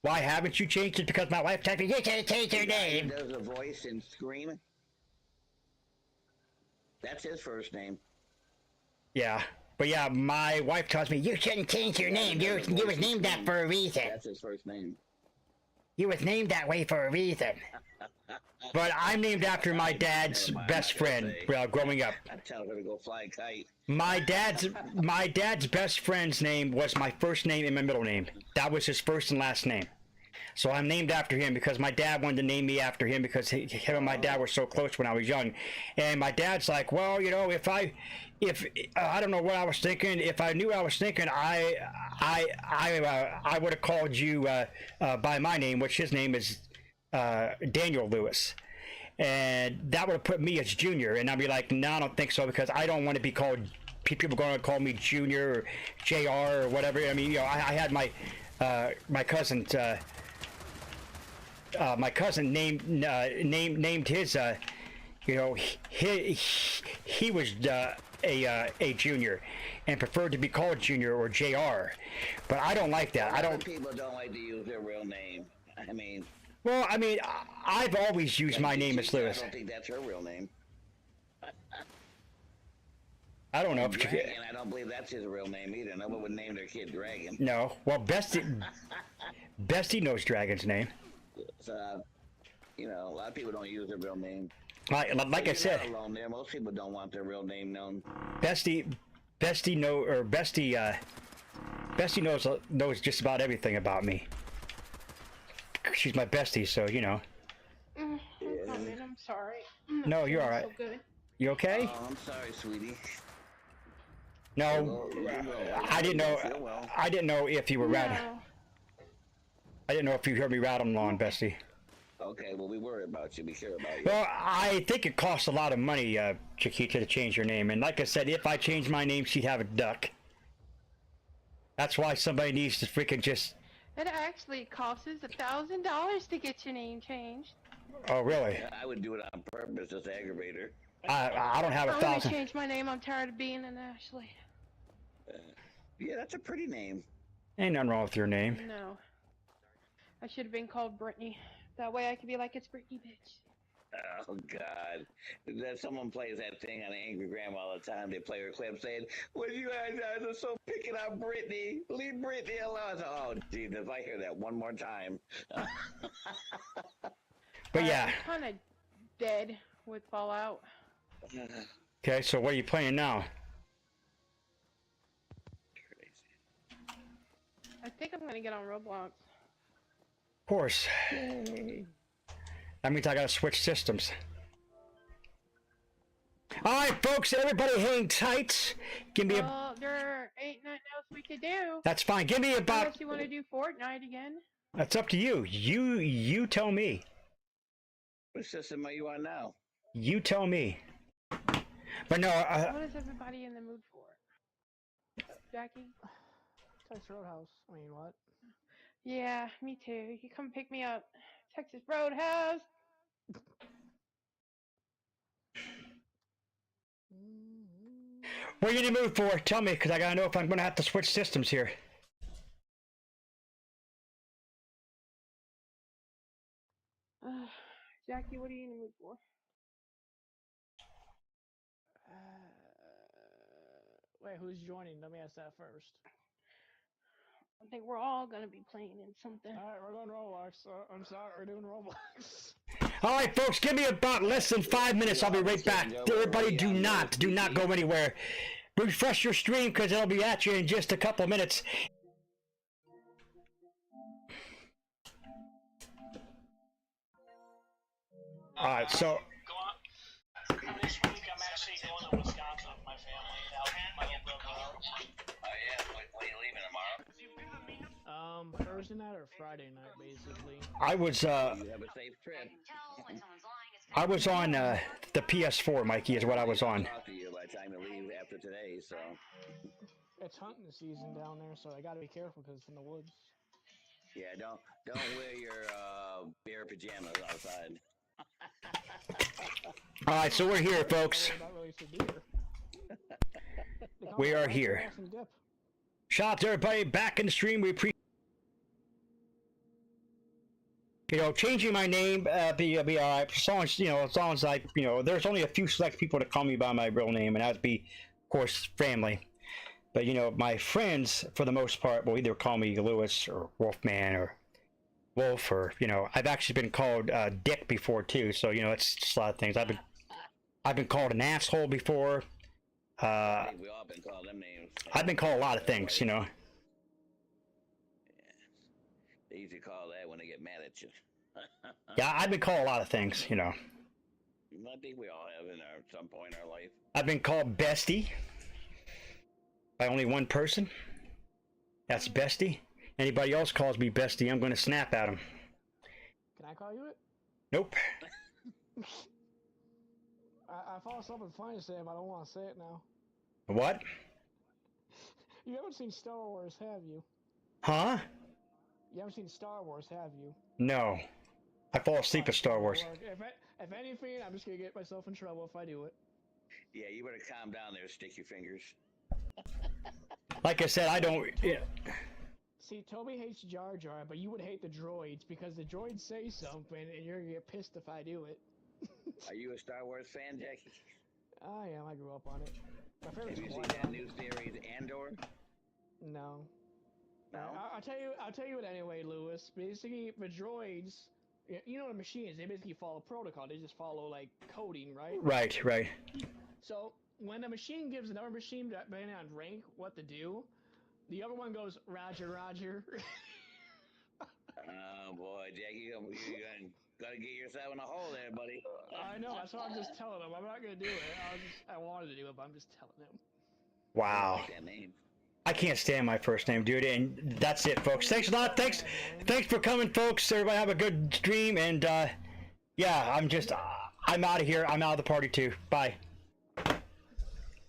Why haven't you changed it? Because my wife told me you should change your name. He does a voice and scream. That's his first name. Yeah, but yeah, my wife tells me you shouldn't change your name. You was named that for a reason. That's his first name. You was named that way for a reason. But I'm named after my dad's best friend growing up. I tell her to go fly a kite. My dad's best friend's name was my first name and my middle name. That was his first and last name. So I'm named after him because my dad wanted to name me after him because him and my dad were so close when I was young. And my dad's like, well, if I don't know what I was thinking. If I knew what I was thinking, I would have called you by my name, which his name is Daniel Lewis. And that would have put me as Junior. And I'd be like, no, I don't think so because I don't want to be called. People are going to call me Junior or JR or whatever. I mean, I had my cousin. My cousin named his. He was a junior, and preferred to be called Junior or JR. But I don't like that. I don't. People don't like to use their real name. I mean. Well, I mean, I've always used my name as Lewis. I don't think that's her real name. I don't know. Dragon, I don't believe that's his real name either. No one would name their kid Dragon. No. Well, Bestie knows Dragon's name. So, a lot of people don't use their real name. Like I said, alone there. Most people don't want their real name known. Bestie knows just about everything about me. She's my bestie, so I'm coming. I'm sorry. No, you're all right. So good. You okay? Oh, I'm sorry, sweetie. No, I didn't know. I didn't know if you were rattling. I didn't know if you heard me rattling on, Bestie. Okay, well, we worry about you. Be sure about you. Well, I think it costs a lot of money, Chiquita, to change your name. And like I said, if I change my name, she'd have a duck. That's why somebody needs to freaking just... It actually costs $1,000 to get your name changed. Oh, really? I would do it on purpose, just to aggravate her. I don't have a I'm gonna 1,000. change my name. I'm tired of being an Ashley. Yeah, that's a pretty name. Ain't nothing wrong with your name. No. I should have been called Brittany. That way I could be like, it's Brittany, bitch. Oh God! That someone plays that thing on Angry Grandma all the time. They play her clip saying, "Well, you guys are so picking on Brittany. Leave Brittany alone." Oh, geez, if I hear that one more time. But yeah. I'm kind of dead with Fallout. Okay, so what are you playing now? I think I'm gonna get on Roblox. Of course. Yay. That means I gotta switch systems. Alright, folks, everybody hang tight. Give me a... Well, there ain't nothing else we could do. That's fine. Give me about... Unless you want to do Fortnite again. That's up to you. You tell me. What system are you on now? You tell me. But no, What is everybody in the mood for? Jackie? Texas Roadhouse. I mean, what? Yeah, me too. You come pick me up. Texas Roadhouse. what are you in the mood for? Tell me, because I gotta know if I'm gonna have to switch systems here. Jackie, what are you in the mood for? Wait, who's joining? Let me ask that first. I think we're all gonna be playing in something. Alright, we're going Roblox. I'm sorry, we're doing Roblox. Alright, folks, give me about less than 5 minutes. I'll be right back. Everybody, do not go anywhere. Refresh your stream, because it'll be at you in just a couple minutes. Alright, so... This week I'm actually going to Wisconsin with my family to help my little brother out. Oh yeah, when are you leaving tomorrow? Thursday night or Friday night, basically. I was, You have a safe trip. I was on, the PS4, Mikey, is what I was on. Talk to you by the time you leave after today, so. It's hunting season down there, so I gotta be careful because it's in the woods. Yeah, don't wear your bear pajamas outside. Alright, so we're here, folks. Not really for deer. We are here. Shout out to everybody back in the stream. We appreciate, you know, changing my name. Be alright. Songs, you know, songs like, you know, there's only a few select people that call me by my real name, and that would be, of course, family. But you know, my friends, for the most part, will either call me Lewis or Wolfman or Wolf, or you know, I've actually been called Dick before too. So you know, it's just a lot of things. I've been called an asshole before. I think we all been called them names. I've been called a lot of things, you know. Yeah. They usually call that when they get mad at you. Yeah, I've been called a lot of things, you know. I think we all have some point in our life. I've been called Bestie by only one person. That's Bestie. Anybody else calls me Bestie, I'm going to snap at them. Can I call you it? Nope. I thought something funny to say, but I don't want to say it now. What? You haven't seen Star Wars, have you? Huh? You haven't seen Star Wars, have you? No. I fall asleep at Star Wars. If anything, I'm just gonna get myself in trouble if I do it. Yeah, you better calm down there, stick your fingers. Like I said, I don't... Yeah. See, Toby hates Jar Jar, but you would hate the droids, because the droids say something, and you're gonna get pissed if I do it. Are you a Star Wars fan, Jackie? I am, I grew up on it. My favorite's Have you seen Qui-Gon. that new series, Andor? No. No? I'll tell you it anyway, Lewis. Basically, the droids, you know the machines, they basically follow protocol. They just follow, like, coding, right? Right, right. So, when a machine gives another machine, depending on rank, what to do, the other one goes, Roger, Roger. Oh, boy, Jackie, you gotta get yourself in a hole there, buddy. I know, that's what I'm just telling him. I'm not gonna do it. I wanted to do it, but I'm just telling him. Wow. I like that name. I can't stand my first name, dude. And that's it, folks. Thanks a lot. Thanks for coming, folks. Everybody have a good stream. And, yeah, I'm out of here. I'm out of the party, too. Bye.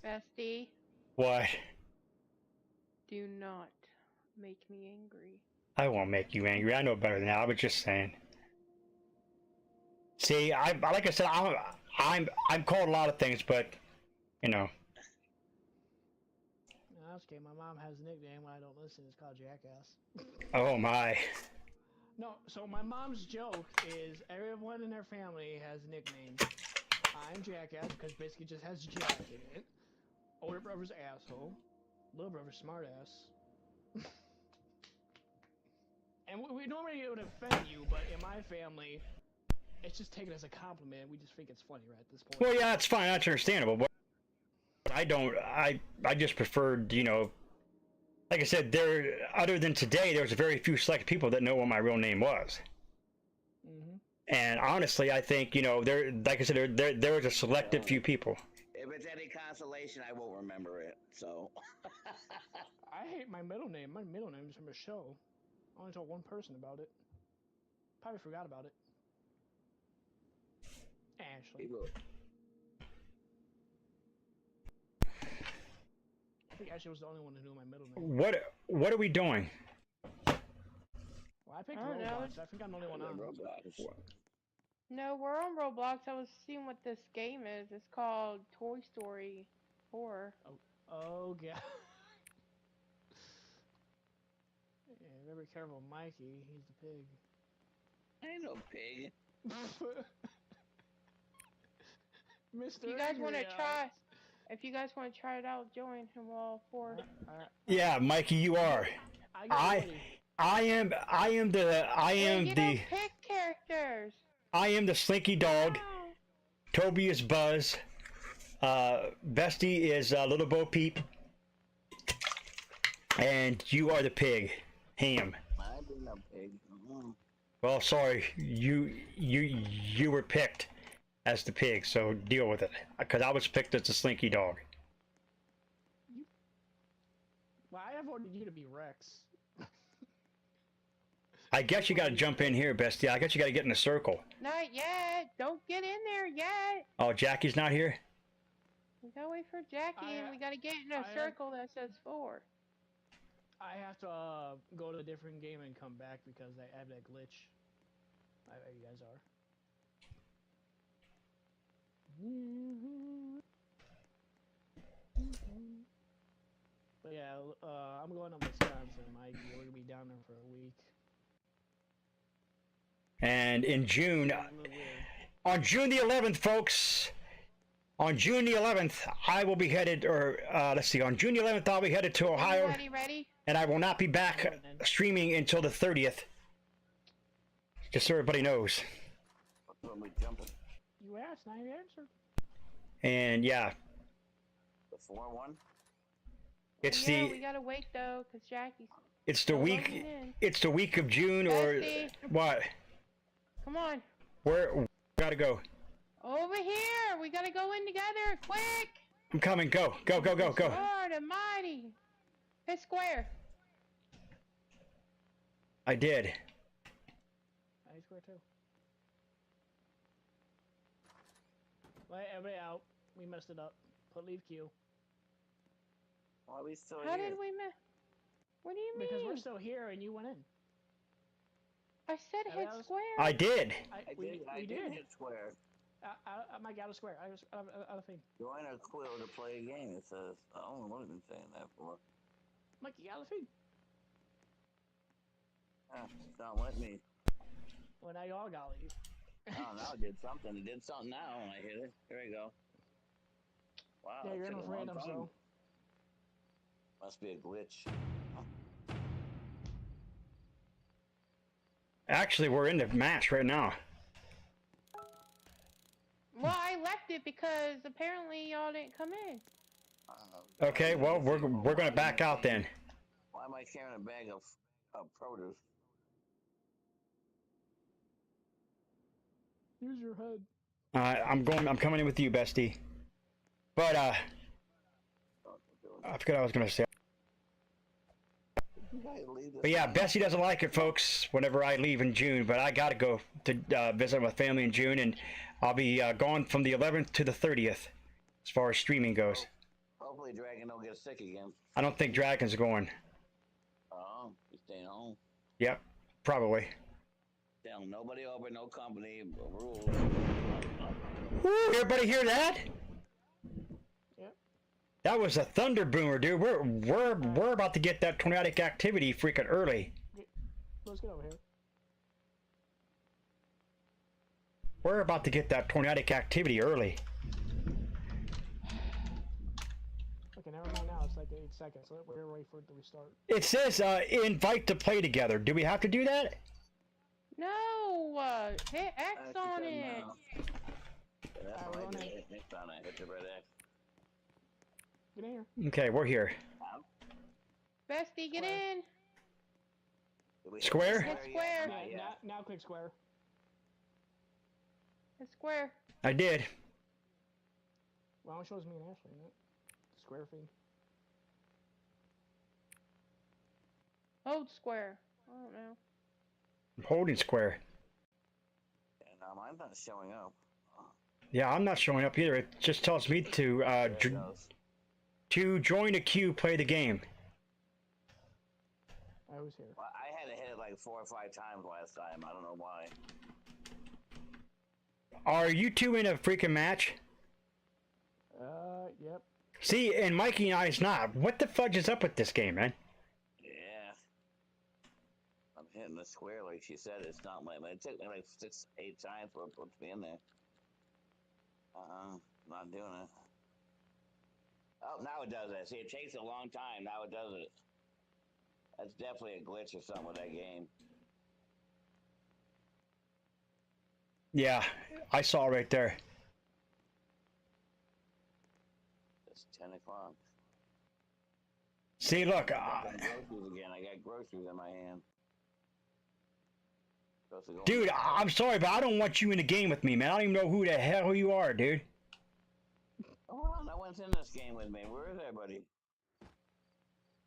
Bestie, What? do not make me angry. I won't make you angry. I know better than that. I was just saying. See, I like I said, I'm called a lot of things, but you know. No, that's okay. My mom has a nickname when I don't listen. It's called Jackass. Oh my. No, so my mom's joke is everyone in her family has a nickname. I'm Jackass because basically just has Jack in it. Older brother's asshole. Little brother's smartass. And we normally it would offend you, but in my family, it's just taken as a compliment. We just think it's funny right at this point. Well, yeah, that's fine. That's understandable. But I don't. I just preferred, you know. Like I said, other than today, there was very few select people that know what my real name was. Mm-hmm. And honestly, I think, you know, like I said, there was a selected few people. If it's any consolation, I won't remember it. So. I hate my middle name. My middle name is from a show. I only told one person about it. Probably forgot about it. Ashley. I think Ashley was the only one who knew my middle name. What are we doing? Well, I picked I don't know. Roblox. I think I'm the only one on. No, we're on Roblox. I was seeing what this game is. It's called Toy Story 4. Oh, yeah. Yeah, very careful, Mikey. He's the pig. I ain't no pig. Mr. If you guys want to Angry try, if you guys want to try it out, join him all 4. Yeah, Mikey, you are. I am You the don't pick characters. I am the Slinky Dog. Wow. Toby is Buzz. Bestie is Little Bo Peep. And you are the pig, Ham. I've been a pig. Well, sorry, you were picked as the pig, so deal with it. Because I was picked as the Slinky Dog. Well, I have wanted you to be Rex. I guess you got to jump in here, Bestie. I guess you got to get in a circle. Not yet. Don't get in there yet. Oh, Jackie's not here? We gotta wait for Jackie, and we gotta get in a circle that says 4. I have to go to a different game and come back because I have that glitch. I bet you guys are. But yeah, I'm going to Wisconsin, Mikey. We're gonna be down there for a week. And in June, on June the 11th, folks, on June the 11th, I will be headed, or let's see, on June the 11th, I'll be headed to Ohio. Ready? And I will not be back streaming until the 30th. Just so everybody knows. You asked, now you answered. And yeah. The 4-1? It's yeah, we gotta wait though, cause Jackie's. It's the week. It's the week of June, or what? Come on. Where we gotta go? Over here. We gotta go in together, quick. I'm coming. Go. Lord Almighty. Hit square. I did. I square too. Wait, everybody out. We messed it up. Put leave queue. Why are we still How here? did we miss? What do you mean? Because we're still here and you went in. I said hit square. I did. We did. hit square. Mike, out of square. Out of thing. Join a quill to play a game, it says. I don't know what I've been saying that for. Mikey, out of thing. It's not letting me. Well, now y'all gotta leave. Oh, now it did something. It did something now when I hit it. Here we go. Wow. Yeah, you're in with random, so. Must be a glitch. Actually, we're in the match right now. Well, I left it because apparently y'all didn't come in. Okay, well, we're gonna back out then. Why am I carrying a bag of produce? Use your head. I'm coming in with you, Bestie. But I forgot what I was gonna say. But yeah, Bessie doesn't like it, folks, whenever I leave in June, but I gotta go to visit my family in June, and I'll be gone from the 11th to the 30th, as far as streaming goes. Hopefully Dragon don't get sick again. I don't think Dragon's going. Oh, he's staying home. Yep, probably. Tell nobody over, no company rules. Woo, everybody hear that? Yep. That was a thunder boomer, dude. We're about to get that tornadic activity freaking early. Let's get over here. We're about to get that tornadic activity early. Okay, never mind now. It's like 8 seconds. We're gonna wait for it to restart. It says invite to play together. Do we have to do that? No, hit X on it. That's Alright, what I we're on did. it. Hit X on it. Hit the red X. Get in here. Okay, we're here. Bestie, get Square. in. Did we hit Square? the Hit yet? square. Not Yeah, yet. now click square. Hit square. I did. Well, it shows me and Ashley, isn't it? Square feed. Hold square. I don't know. I'm holding square. No, mine's not showing up. Yeah, I'm not showing up either. It just tells me to There it goes. to join a queue, play the game. I was here. Well, I had to hit it like 4 or 5 times last time. I don't know why. Are you two in a freaking match? Yep. See, and Mikey and I's not. What the fudge is up with this game, man? Yeah. I'm hitting the square like she said. It's not my. It took me like 6, 8 times for it to be in there. Not doing it. Oh, now it does it. See, it takes a long time. Now it does it. That's definitely a glitch or something with that game. Yeah, I saw right there. It's 10 o'clock. See, look. I got groceries again. I got groceries in my hand. Supposed to go Dude, in- I'm sorry, but I don't want you in the game with me, man. I don't even know who the hell you are, dude. Oh, no one's in this game with me. Where is everybody?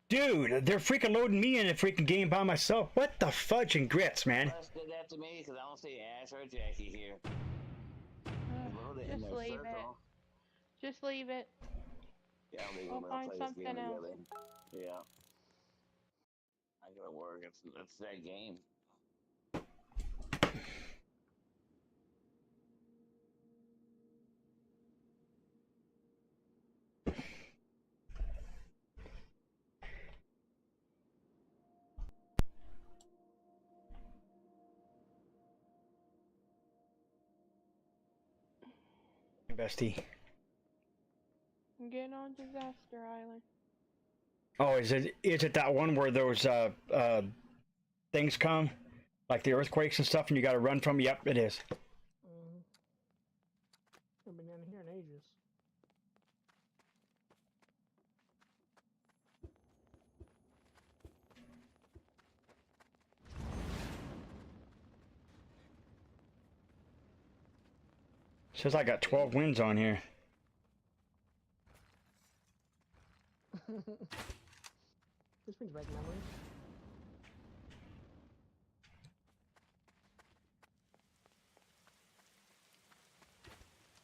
Dude, they're freaking loading me in a freaking game by myself. What the fudge and grits, man? Wes did that to me because I don't see Ash or Jackie here. Load it in Just their leave it. circle. Just leave it. Yeah, I'll leave We'll them. find Play this game something else. together. Yeah. I gotta work. It's that game. Bestie. I'm getting on Disaster Island. Oh, is it that one where those things come? Like the earthquakes and stuff and you gotta run from? Yep, it is. I've been in here in ages. Says I got 12 wins on here. This brings back memories.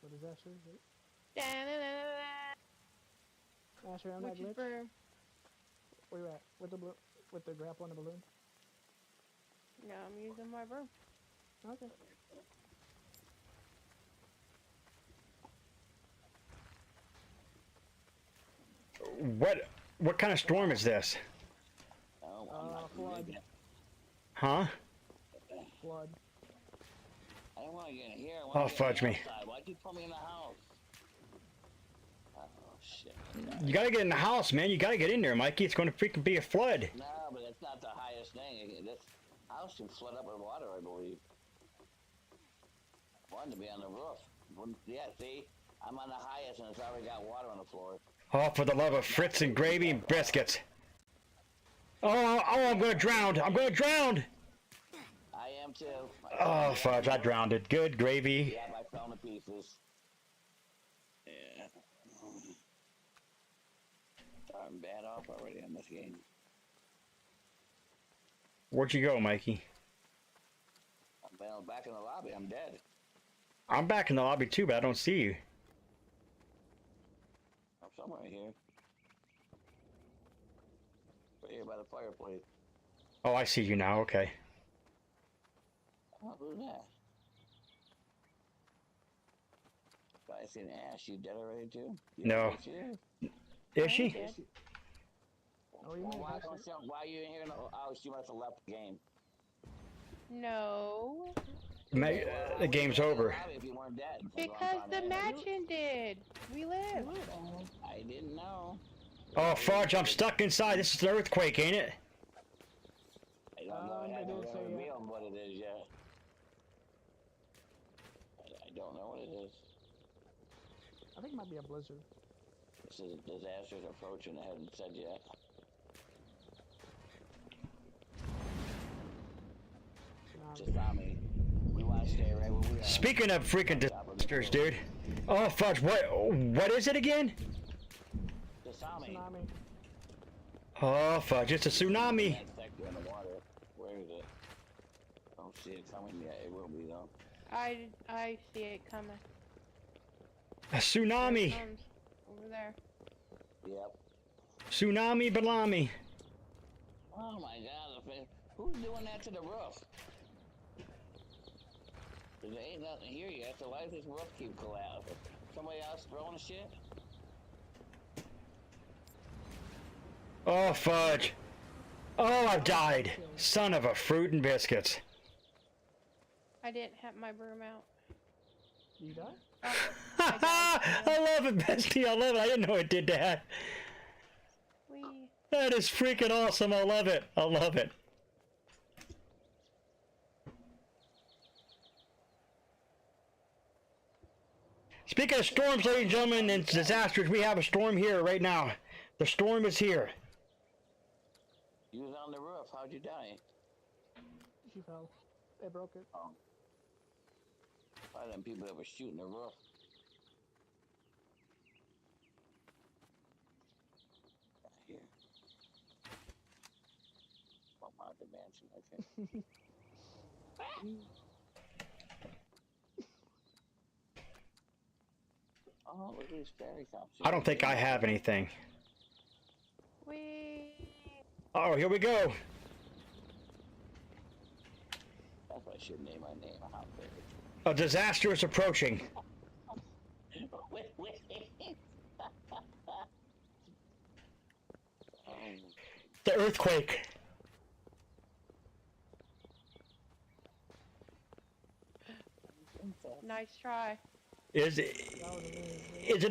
What is Asher? Asher, on that Looking glitch? for. Where you at? With the grapple on the balloon? No, I'm using my broom. Okay. What kind of storm is this? Oh, I'm not gonna flood. make it. Huh? Flood. I don't want to get in here. I Oh, want to fudge me. Why'd you put me in the house? Oh, shit. You gotta get in the house, man. You gotta get in there, Mikey. It's gonna freaking be a flood. No, but that's not the highest thing. This house can flood up with water, I believe. I wanted to be on the roof. Yeah, see? I'm on the highest and it's already got water on the floor. Oh, for the love of Fritz and gravy and biscuits. Oh, I'm gonna drown. I'm gonna drown. I am too. Oh, fudge. I drowned it. Good gravy. Yeah, I fell to pieces. Yeah. I'm bad off already on this game. Where'd you go, Mikey? I'm back in the lobby. I'm dead. I'm back in the lobby too, but I don't see you. I'm somewhere here. Right here by the fireplace. Oh, I see you now. Okay. Oh, who's that? I seen Ash. You dead already too? You No. think she is? Is she? Dead. Oh, you Well, mean why Hester? don't you? Why are you in here? Oh, she must have left the game. No. Okay, well, The game's over. if you weren't dead. Because the match ended. We live. I didn't know. Oh, fudge, I'm stuck inside. This is an earthquake, ain't it? I don't know. It They hasn't did say really that. revealed what it is yet. I don't know what it is. I think it might be a blizzard. This is disasters approaching. I haven't said yet. Tsunami. We want to stay right where we are. Speaking of freaking disasters, dude. Oh, fudge, what is it again? Tsunami. Tsunami. Oh, fudge, it's a tsunami. That sector in the water. Where is it? I don't see it coming yet. It will be though. I see it coming. A tsunami. There it comes. Over there. Yep. Tsunami balami. Oh my God! Who's doing that to the roof? There ain't nothing here yet, so why does this roof keep collapsing? Somebody else throwing shit? Oh, fudge. Oh, I've died. Son of a fruit and biscuits. I didn't have my broom out. You died? I love it, bestie. I love it. I didn't know it did that. We. That is freaking awesome. I love it. I love it. Speaking of storms, ladies and gentlemen, and disasters, we have a storm here right now. The storm is here. You was on the roof. How'd you die? She fell. They broke it. Oh. Probably them people that were shooting the roof. Here. Well, not the mansion, okay. Oh, look at these fairy cops. I don't think I have anything. We. Oh, here we go. That's why I should name my name a hot fairy. A disaster is approaching. Wait. The earthquake. Nice try. Is it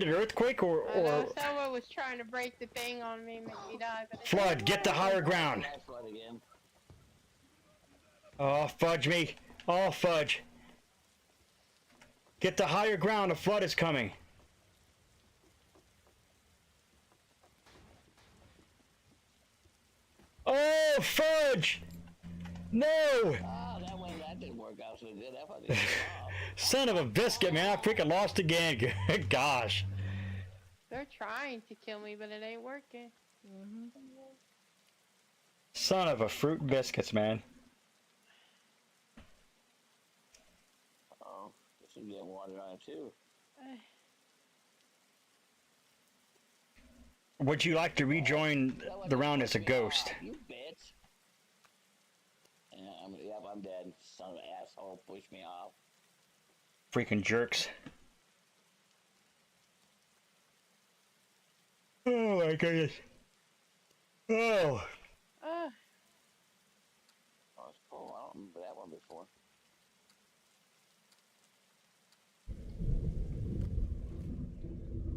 an earthquake I or know someone was trying to break the thing on me and make me die, but it flood? didn't Get the work. higher ground. That's what again. Oh, fudge me. Oh, fudge. Get the higher ground. A flood is coming. Oh, fudge! No! Oh, that didn't work out so good. That fucking Son of a biscuit, man. I freaking lost again. Gosh. They're trying to kill me, but it ain't working. Son of a fruit and biscuits, man. Oh, this is getting water on it too. Would you like to rejoin the round as a ghost? You bitch. Yeah, I'm dead. Son of an asshole, push me off. Freaking jerks. Oh my goodness. Oh. Oh, it's cool. I don't remember that one before.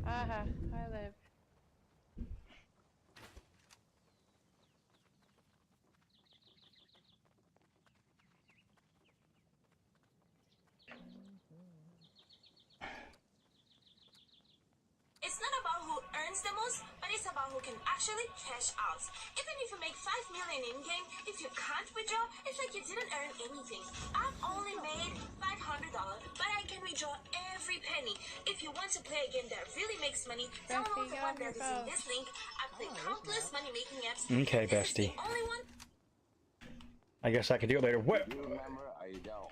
Aha, I live. It's not about who earns the most, but it's about who can actually cash out. Even if you make 5 million in-game, if you can't withdraw, it's like you didn't earn anything. I've only made $500, but I can withdraw every penny. If you want to play a game that really makes money, download the one that is in this link. I play countless money-making apps. Okay, This is bestie. the only one. I guess I could do it later. What? You remember or you don't?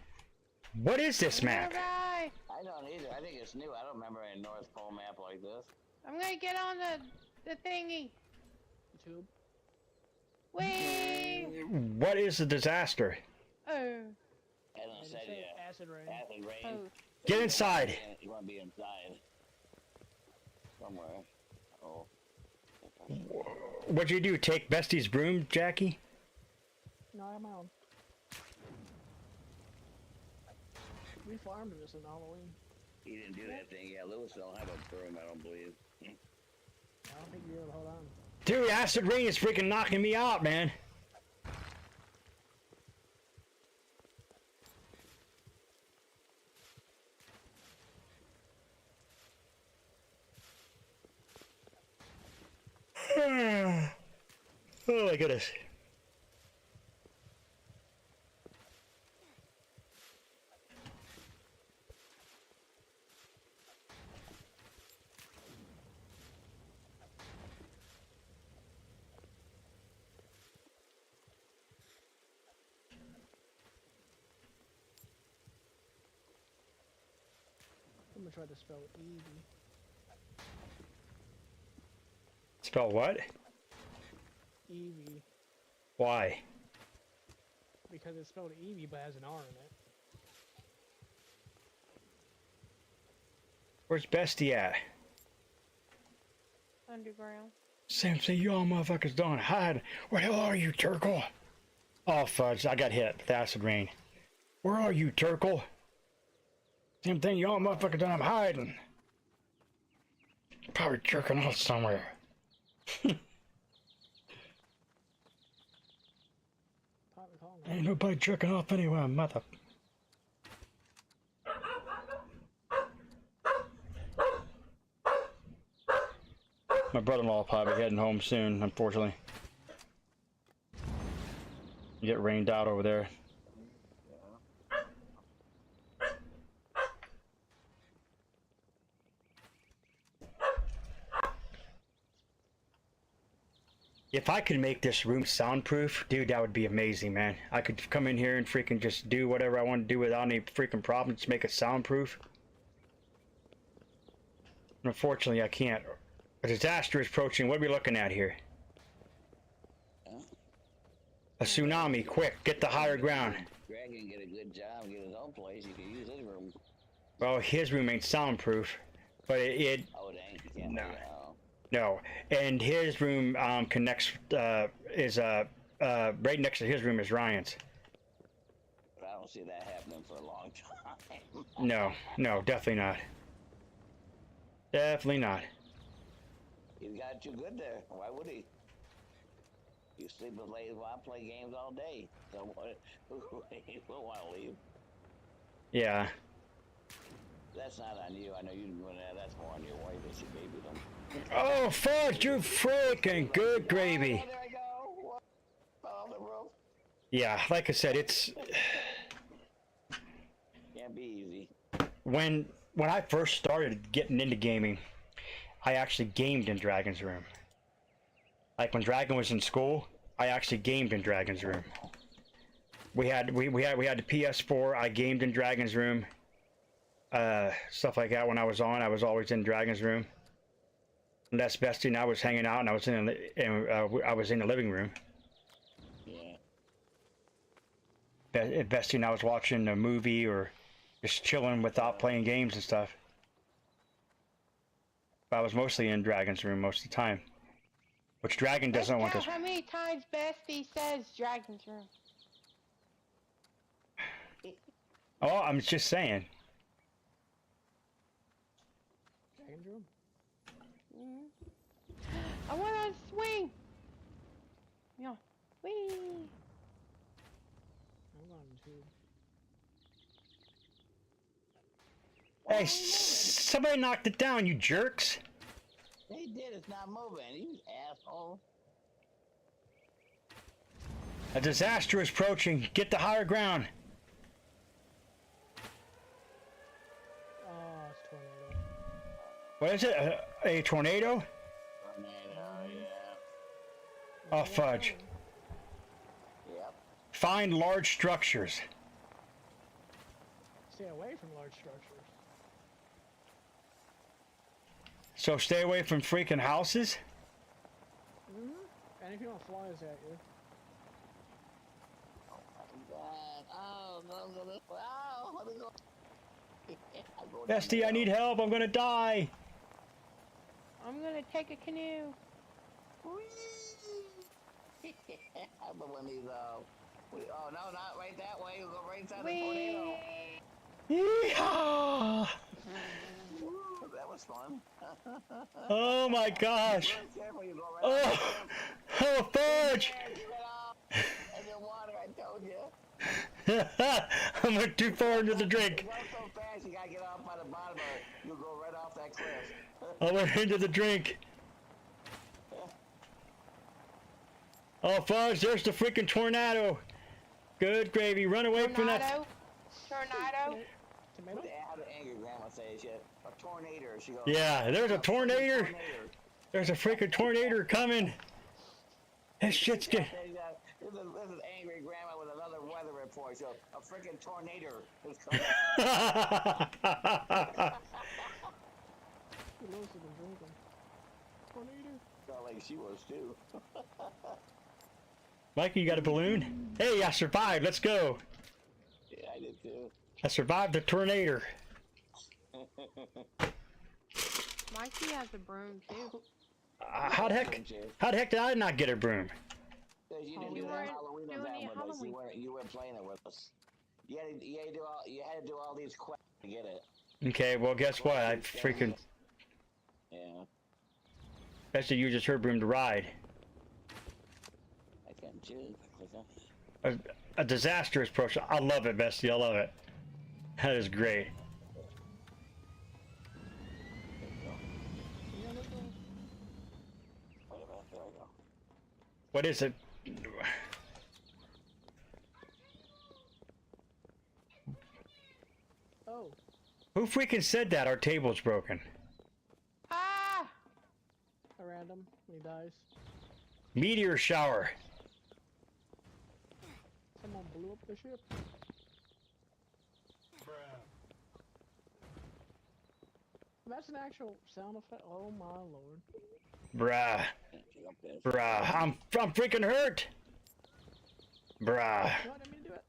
What is this map? Bye. I don't either. I think it's new. I don't remember a North Pole map like this. I'm gonna get on the thingy. Tube. Whee! What is the disaster? Oh. I don't I It said, said yeah. acid rain. Acid rain. Oh, Get inside. You want to be inside. Somewhere. Oh. What'd you do? Take Bestie's broom, Jackie? No, I'm out. We farmed this in Halloween. He didn't do that thing. Yeah, Lewis don't have a broom, I don't believe. I don't think you're able to hold on. Dude, acid rain is freaking knocking me out, man. Oh my goodness. I'm gonna try to spell Evie. Spell what? Evie. Why? Because it's spelled Evie but has an R in it. Where's Bestie at? underground. Sam, say y'all motherfuckers don't hide. Where the hell are you, Turkle? Oh, fudge, I got hit with acid rain. Where are you, Turkle? Same thing, y'all motherfuckers don't have hiding. Probably jerking off somewhere. Ain't nobody jerking off anywhere, mother. My brother-in-law will probably be heading home soon, unfortunately. Get rained out over there. If I could make this room soundproof, dude, that would be amazing, man. I could come in here and freaking just do whatever I want to do without any freaking problems, make it soundproof. Unfortunately, I can't. A disaster is approaching. What are we looking at here? A tsunami, quick, get to higher ground. Greg can get a good job, get his own place. He can use his room. Well, his room ain't soundproof, but it Oh, it ain't. You can't no. do it. Oh. No, and his room connects is right next to his room is Ryan's. But I don't see that happening for a long time. No, no, definitely not. Definitely not. He's got it too good there. Why would he? You sleep with ladies while I play games all day. So he will want to leave. Yeah. That's not on you. I know you're doing that. That's more on your wife that she babied him. Oh, fuck, you freaking good gravy. Oh, there I go. What? Fell off the roof. Yeah, like I said, it's Can't be easy. when I first started getting into gaming, I actually gamed in Dragon's room. Like when Dragon was in school, I actually gamed in Dragon's room. We had the PS4. I gamed in Dragon's room. Stuff like that. When I was always in Dragon's room. And that's Bestie, and I was hanging out, and I was in the living room. Yeah. Bestie and I was watching a movie or just chilling without playing games and stuff. But I was mostly in Dragon's room most of the time. Which Dragon doesn't want Let's to. count how many times Bestie says Dragon's room. Oh, I'm just saying. Dragon's room? I want to swing. Yeah. Whee. I'm on too. Hey, somebody knocked it down, you jerks. They did. It's not moving. You asshole. A disaster is approaching. Get to higher ground. Oh, it's tornado. What is it? A tornado? Tornado, yeah. Oh, fudge. Yep. Find large structures. Stay away from large structures. So stay away from freaking houses? And if you don't flies at you. Oh, Bestie, I need help. I'm gonna die. I'm gonna take a canoe. But when these, oh no, not right that way. We'll go right inside the Whee! tornado. Yeehaw! That was fun. Oh my gosh! Be careful, you go right Oh, oh fudge! there, you went off in the water, I told you. I went too far into the drink. You go so fast, you gotta get off by the bottom of it. You'll go right off that cliff. I went into the drink. Oh fudge, there's the freaking tornado. Good gravy, run away from that. Tornado. What the how did angry grandma say shit? A tornado, she goes. Yeah, there's a tornado. There's a freaking tornado coming. This shit's good. This is angry grandma with another weather report. So a freaking tornado is coming. Felt like she was too. Mikey, you got a balloon? Hey, I survived. Let's go. Yeah, I did too. I survived the tornado. Mikey has a broom too. How the heck did I not get a broom? Because you Oh, didn't we do that weren't Halloween doing event any with us. Halloween. You weren't playing it with us. You had to do all these quests to get it. Okay, well, guess what? I freaking... Yeah. Bestie uses her broom to ride. I can't choose. A disastrous approach. I love it, Bestie. I love it. That is great. What is it? Oh. Who freaking said that our table's broken? Ah! A random when he dies. Meteor shower. Someone blew up the ship. That's an actual sound effect. Oh my lord. Bruh. Bruh. I'm freaking hurt. Bruh. No, I didn't mean to do it.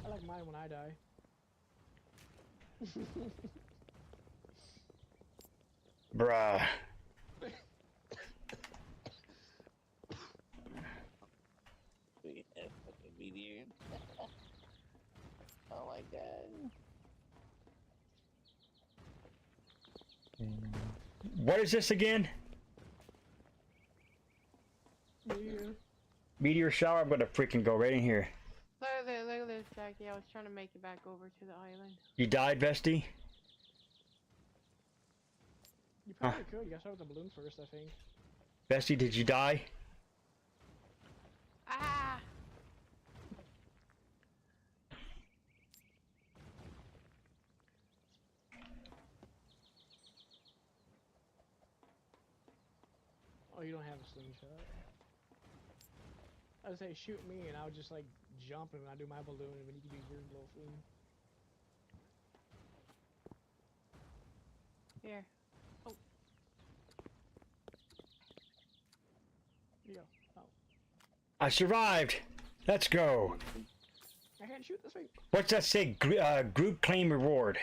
I like mine when I die. Bruh. Oh my god. What is this again? Meteor. Meteor shower? I'm gonna freaking go right in here. Look at this, Jackie. I was trying to make it back over to the island. You died, Bestie? You probably could. You gotta start with the balloon first, I think. Bestie, did you die? Ah! Oh, you don't have a slingshot. I would say shoot me, and I would just like jump, and I do my balloon, and then you can do your little thing. Here. Oh. Here you go. Oh. I survived. Let's go. I can't shoot this way. What's that say? Group claim reward.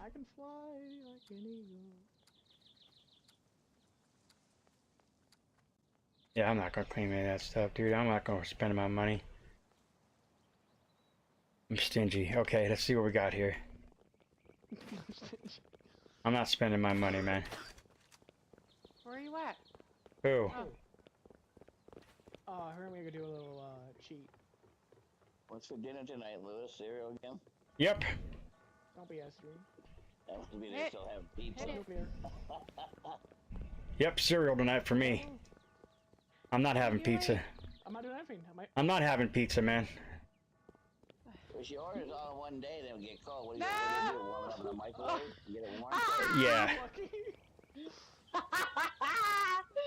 I can fly like an eagle. Yeah, I'm not gonna claim any of that stuff, dude. I'm not gonna spend my money. I'm stingy. Okay, let's see what we got here. I'm not spending my money, man. Where are you at? Who? Oh, I heard we could do a little cheat. What's for dinner tonight, Lewis? Cereal again? Yep. Don't be asking. That must be they still have pizza. Nuclear. Yep, cereal tonight for me. I'm not having pizza. I'm not doing anything. I'm not having pizza, man. If she orders all in one day, they'll get cold. What do you do? Warm it up in the microwave? Get it warm? Yeah.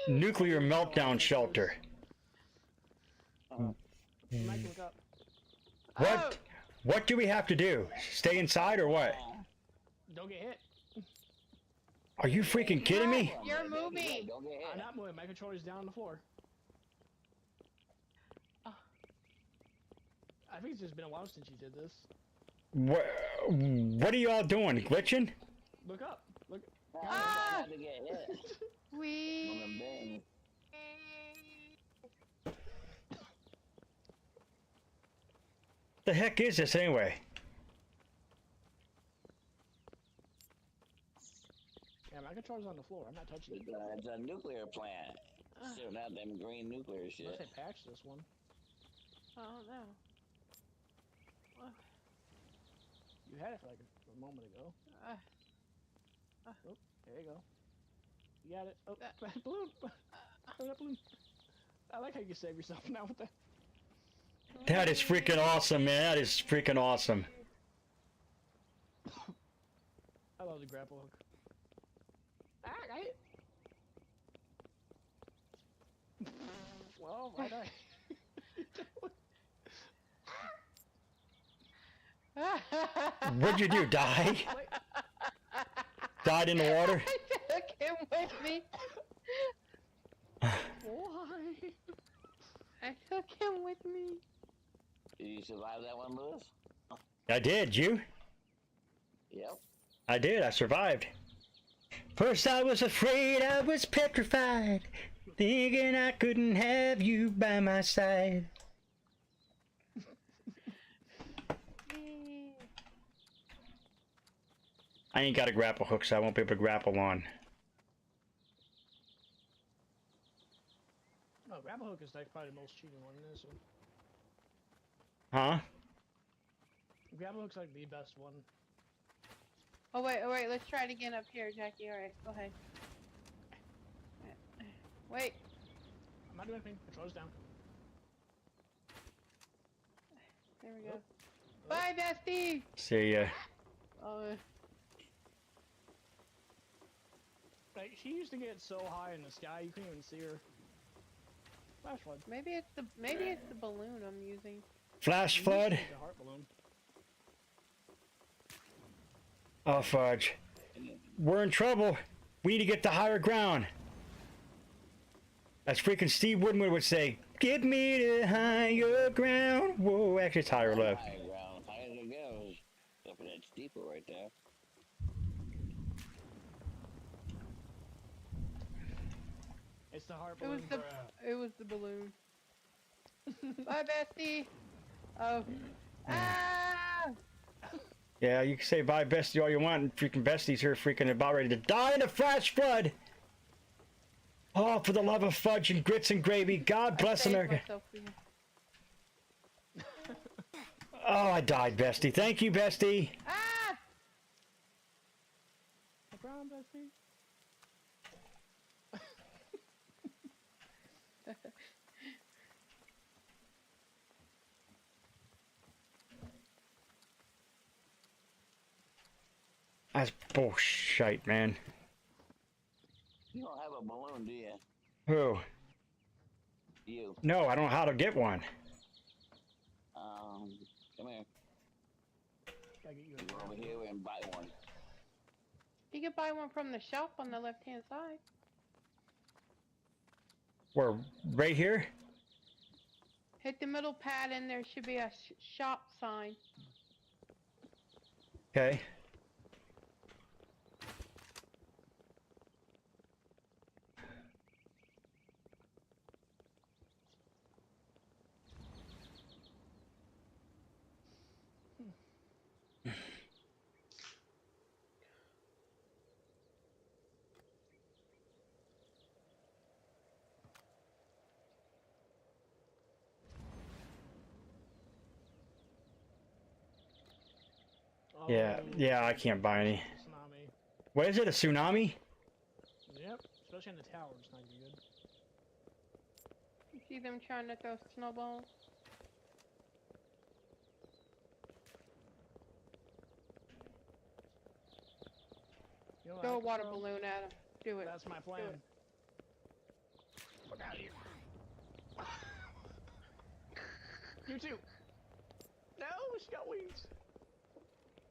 Nuclear meltdown shelter. Mike, look up. What do we have to do? Stay inside or what? Don't get hit. Are you freaking kidding me? You're moving. Don't get hit. I'm not moving. My controller's down on the floor. Oh. I think it's just been a while since you did this. What are you all doing? Glitching? Look up. Look. Ah! To get hit. We. On them things. The heck is this anyway? Yeah, my controller's on the floor. I'm not touching it. It's a nuclear plant. Shooting out them green nuclear Unless shit. they patched this one. I don't know. You had it for like a moment ago. Oh, there you go. You got it. Oh, balloon. That balloon. I like how you save yourself now with that. That is freaking awesome, man. That is freaking awesome. I love the grapple hook. Ah, got it. Well, why die? What'd you do? Die? Died in the water? I took him with me. Why? I took him with me. Did you survive that one, Lewis? I did. You? Yep. I did. I survived. First I was afraid, I was petrified, thinking I couldn't have you by my side. I ain't got a grapple hook, so I won't be able to grapple on. No, grapple hook is like probably the most cheating one in this one. Huh? Grapple hook's like the best one. Oh wait, let's try it again up here, Jackie. Alright, go ahead. Wait. I'm not doing anything. Controller's down. There we go. Bye, bestie! See ya. Oh, Like, she used to get so high in the sky you couldn't even see her. Flash flood. maybe it's the balloon I'm using. Flash flood. The heart balloon. Oh, fudge. We're in trouble. We need to get to higher ground. As freaking Steve Woodward would say, get me to higher ground. Whoa, actually it's higher left. High ground. Higher it goes. Up in that steeple right there. It's the heart It was balloon. the balloon. Bye, bestie. Oh. Ah! Yeah, you can say bye, bestie, all you want, and freaking bestie's here freaking about ready to die in a flash flood. Oh, for the love of fudge and grits and gravy, God bless saved America. myself for you. Oh, I died, bestie. Thank you, bestie. Ah! No problem, bestie. That's bullshit, man. You don't have a balloon, do you? Who? You. No, I don't know how to get one. Come here. Gotta get you You go over here and buy one. You can buy one from the shop on the left-hand side. Where? Right here? Hit the middle pad and there should be a shop sign. Okay. Yeah, I can't buy any. Tsunami. What is it, a tsunami? Yep, especially in the tower, it's not gonna be good. You see them trying to throw snowballs? You know what Throw I a could water throw? balloon at them. Do it. That's my plan. it. Look out of here. You too. No, she got wings.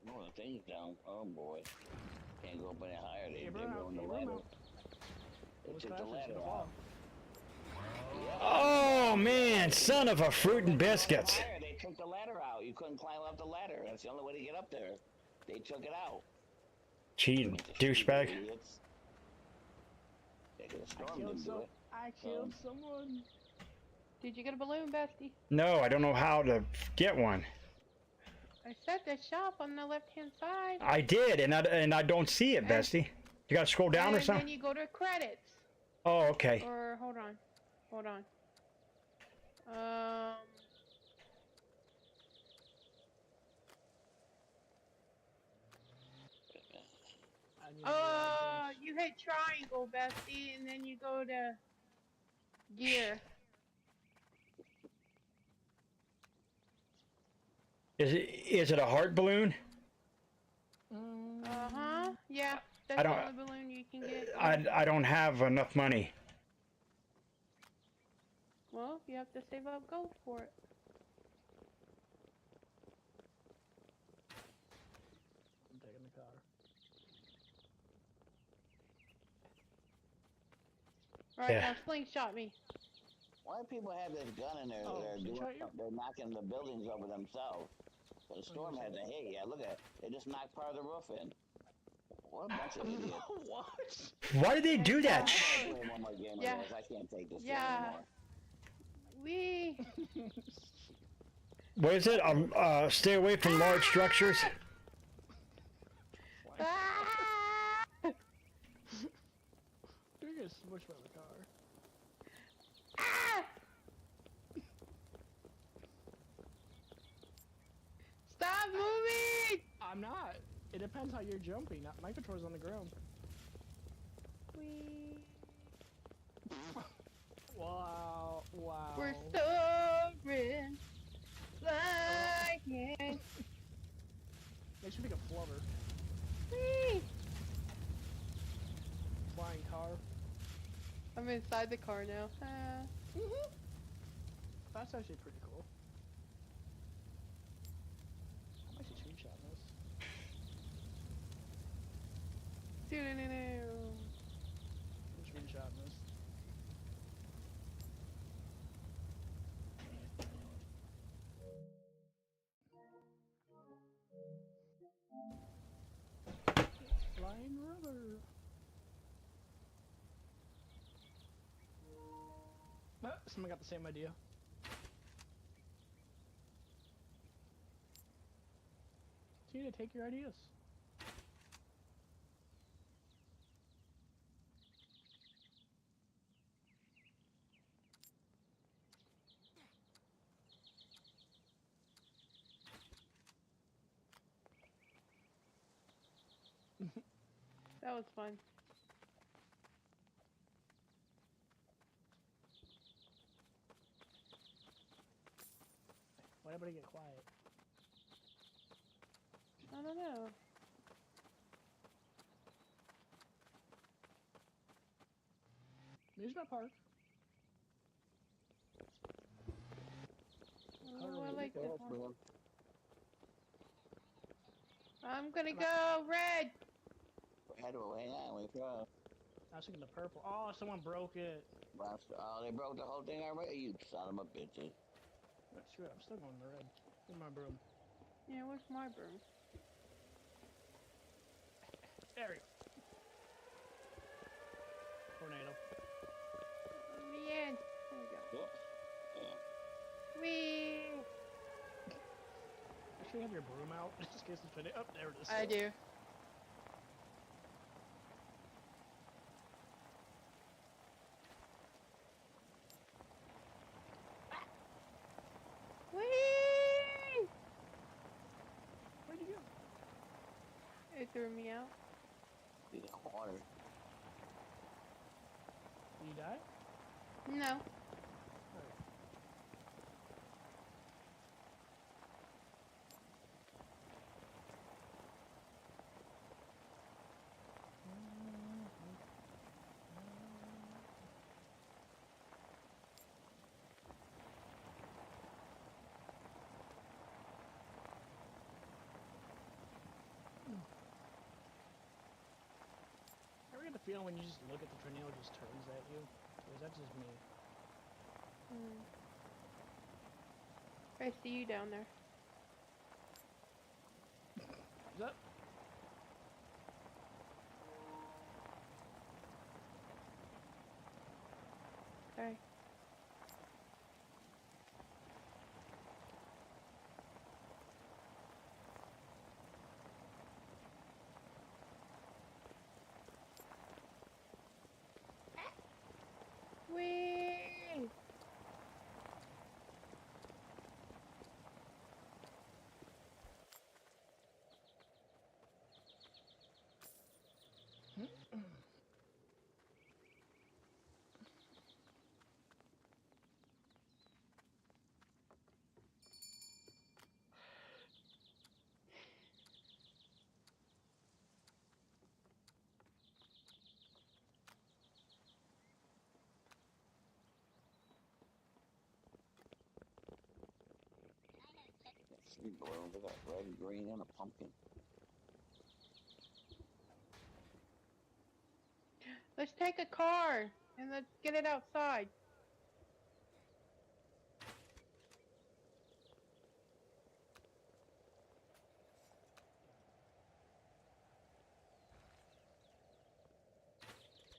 Oh, the thing's down. Oh boy. Can't go up any higher. They Get your broom out. ruined Get the your broom ladder. out. They Go as took the fast as ladder you're gonna out. fall. Oh man, son of a fruit and biscuits. Higher. They took the ladder out. You couldn't climb up the ladder. That's the only way to get up there. They took it out. Cheating Bunch of stupid douchebag. idiots. They could have stormed didn't do it. I killed someone. Did you get a balloon, Bestie? No, I don't know how to get one. I said the shop on the left-hand side. I did, and I don't see it, Bestie. You gotta scroll down or And something? then you go to credits. Oh, okay. Or hold on. Hold on. You hit triangle, Bestie, and then you go to gear. Is it a heart balloon? Yeah, that's the only balloon you can get. I don't have enough money. Well, you have to save up gold for it. I'm taking the car. Alright, now slingshot me. Why do people have this gun in there? They're knocking the buildings over themselves. The storm hasn't hit yet. Look at it. They just knocked part of the roof in. What a bunch of idiots. What? Why did they do that? I'm gonna play one more game of this. I can't take this game anymore. We. What is it? Stay away from large structures. You're gonna smush by the car. Stop moving! I'm not. It depends how you're jumping. My controller's on the ground. We. Wow. Wow. We're soaring, flying. Makes you think of Flubber. Whee! Flying car. I'm inside the car now. That's actually pretty cool. I might just screenshot this. Do-do-do-do. I'm screenshotting this. Flying rubber. Someone got the same idea. So you need to take your ideas. That was fun. Why everybody get quiet? I don't know. Amusement park. Oh, I like this one. I'm gonna go red. Hang on, wait for us. I was thinking the purple. Oh, someone broke it. Oh, they broke the whole thing already? You son of a bitches. Screw it, I'm still going to red. Where's my broom? Yeah, where's my broom? There we go. Tornado. The end. There we go. Whee! Actually, have your broom out just in case it's finished. Oh, there it is. I do. Whee! Where'd you go? It threw me out. You got water. Did you die? No. feeling when you just look at the tornado, it just turns at you? Or is that just me? I see you down there. Is that? Hey. Whee! Three balloons. I got red, green, and a pumpkin. Let's take a car and let's get it outside.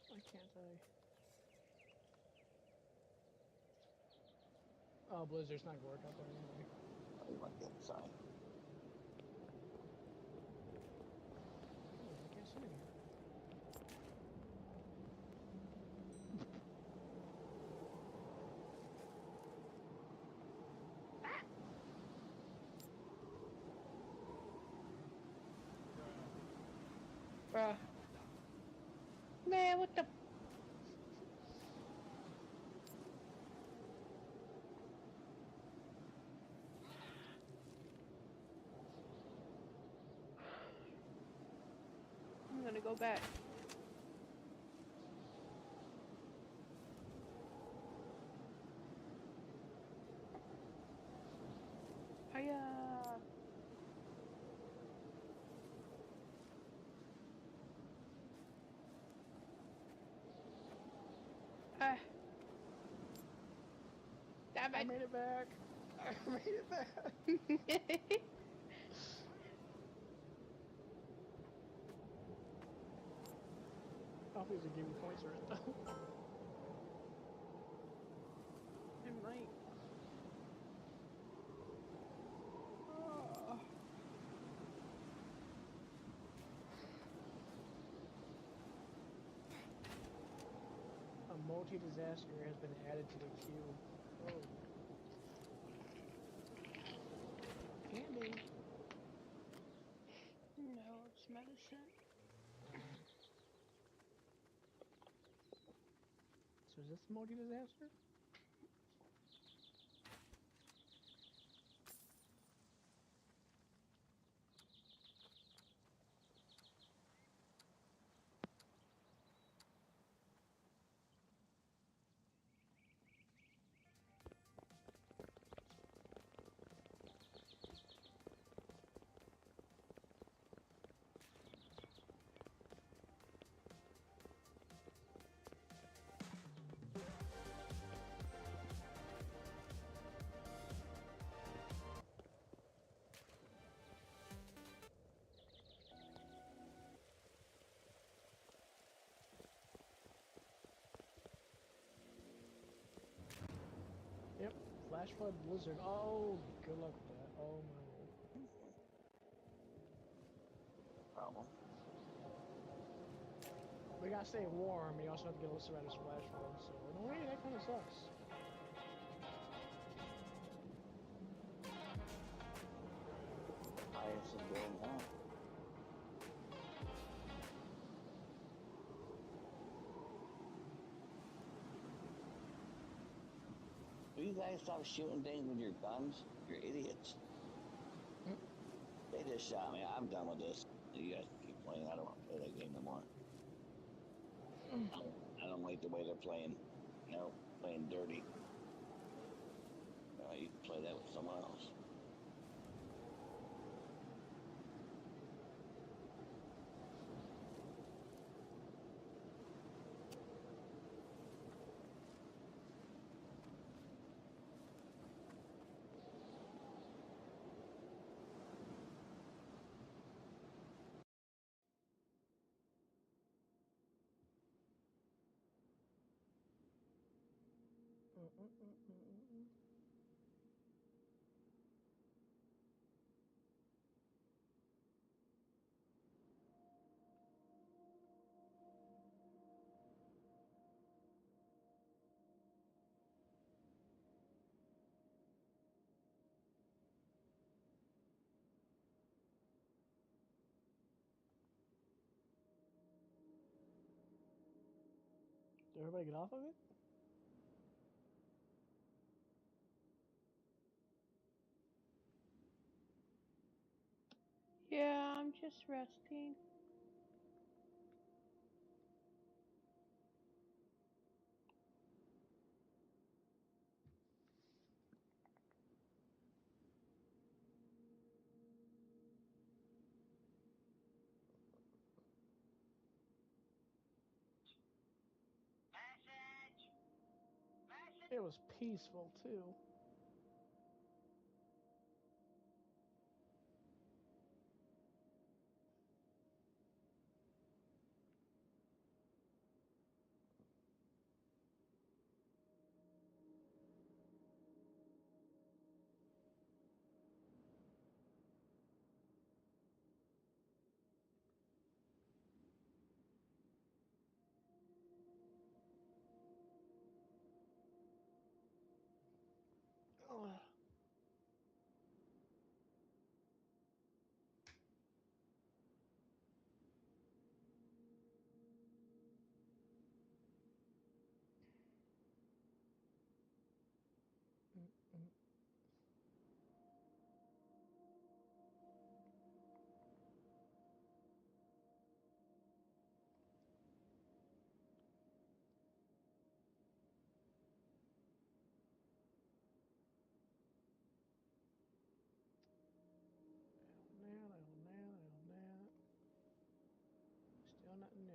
Why can't I? Oh, Blizzard's not gonna work out there anyway. Oh, you want to get inside? Oh, I can't sit in here. Bruh. Man, what the? I'm gonna go back. Hiya! Ah. Damn I it! made it back. I made it back. Obviously, give me points for it though. It might. A multi-disaster has been added to the queue. Oh. Candy. No, it's medicine. So is this a multi-disaster? Yep. Flash flood blizzard. Oh, good luck with that. Oh my lord. Problem. We gotta stay warm. You also have to get a list around this flash flood. So in a way, that kind of sucks. Highest is going down. Will you guys stop shooting things with your guns? You're idiots. They just shot me. I'm done with this. You guys keep playing. I don't want to play that game no more. I don't like the way they're playing. You know, playing dirty. You can play that with someone else. Did everybody get off of it? Yeah, I'm just resting. It was peaceful too. Oh. Still nothing new.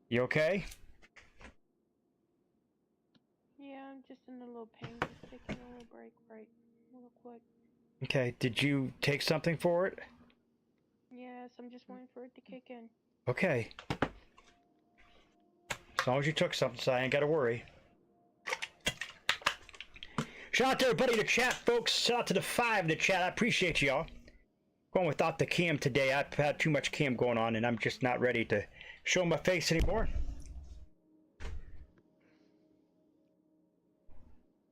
You okay? Yeah, I'm just in a little pain, just taking a little break real quick. Okay. Did you take something for it? Yes, I'm just waiting for it to kick in. Okay. As long as you took something, so I ain't gotta worry. Shout out to everybody in the chat, folks. Shout out to the 5 in the chat. I appreciate y'all. Going without the cam today. I've had too much cam going on, and I'm just not ready to show my face anymore.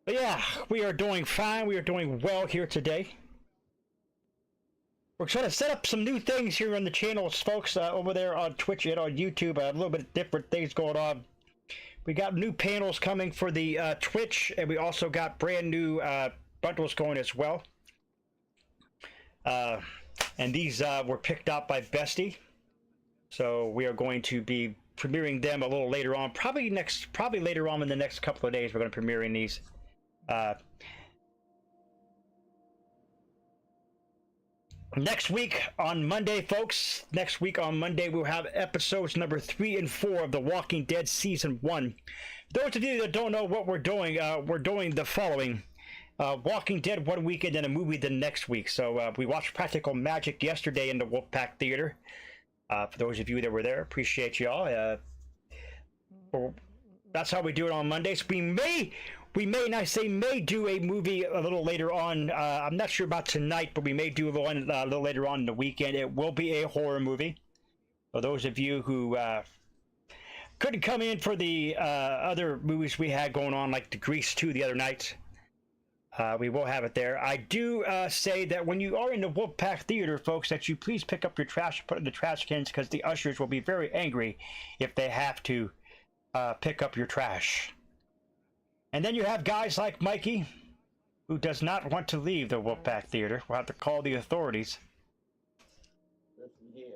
But yeah, we are doing fine. We are doing well here today. We're trying to set up some new things here on the channels, folks, over there on Twitch and on YouTube. A little bit different things going on. We got new panels coming for the Twitch, and we also got brand new bundles going as well. and these were picked out by Bestie. So we are going to be premiering them a little later on, probably later on in the next couple of days. We're going to premiere these. Next week on Monday, folks. Next week on Monday, we'll have episodes number 3 and 4 of The Walking Dead Season 1. Those of you that don't know what we're doing the following. Walking Dead one week and then a movie the next week. So we watched Practical Magic yesterday in the Wolfpack Theater. For those of you that were there, appreciate y'all. That's how we do it on Mondays. We may, and I say may, do a movie a little later on. I'm not sure about tonight, but we may do one a little later on in the weekend. It will be a horror movie. For those of you who couldn't come in for the other movies we had going on, like the Grease 2 the other night, we will have it there. I do say that when you are in the Wolfpack Theater, folks, that you please pick up your trash and put it in the trash cans, because the ushers will be very angry if they have to pick up your trash. And then you have guys like Mikey, who does not want to leave the Wolfpack Theater. We'll have to call the authorities. Listen here.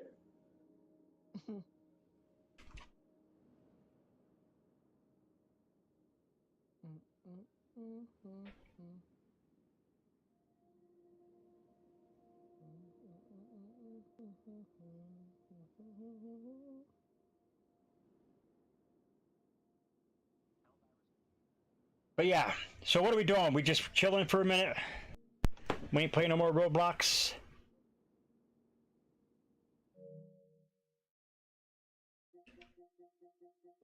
But yeah, so what are we doing? We just chilling for a minute? We ain't playing no more Roblox?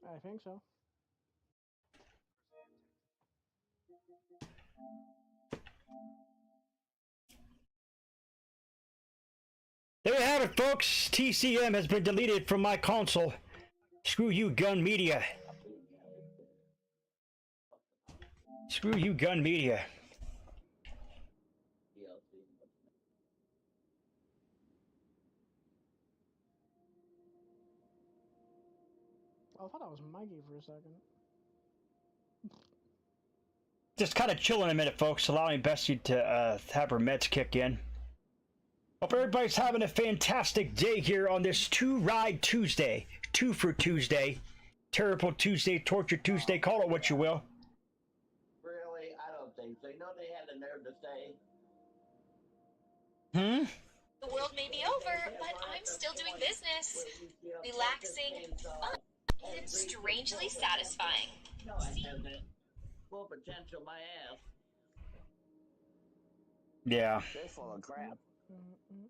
I think so. There you have it, folks. TCM has been deleted from my console. Screw you, Gun Media. Screw you, Gun Media. I thought I was Mikey for a second. Just kind of chilling a minute, folks, allowing Bessie to have her meds kick in. Hope everybody's having a fantastic day here on this Two-Ride Tuesday. Two for Tuesday. Terrible Tuesday, Torture Tuesday, call it what you will. Really? I don't think so. You know they had the nerve to say. The world may be over, but I'm still doing business. Relaxing, fun, and strangely satisfying. No, I haven't. Full potential, my ass. Yeah. They're full of crap.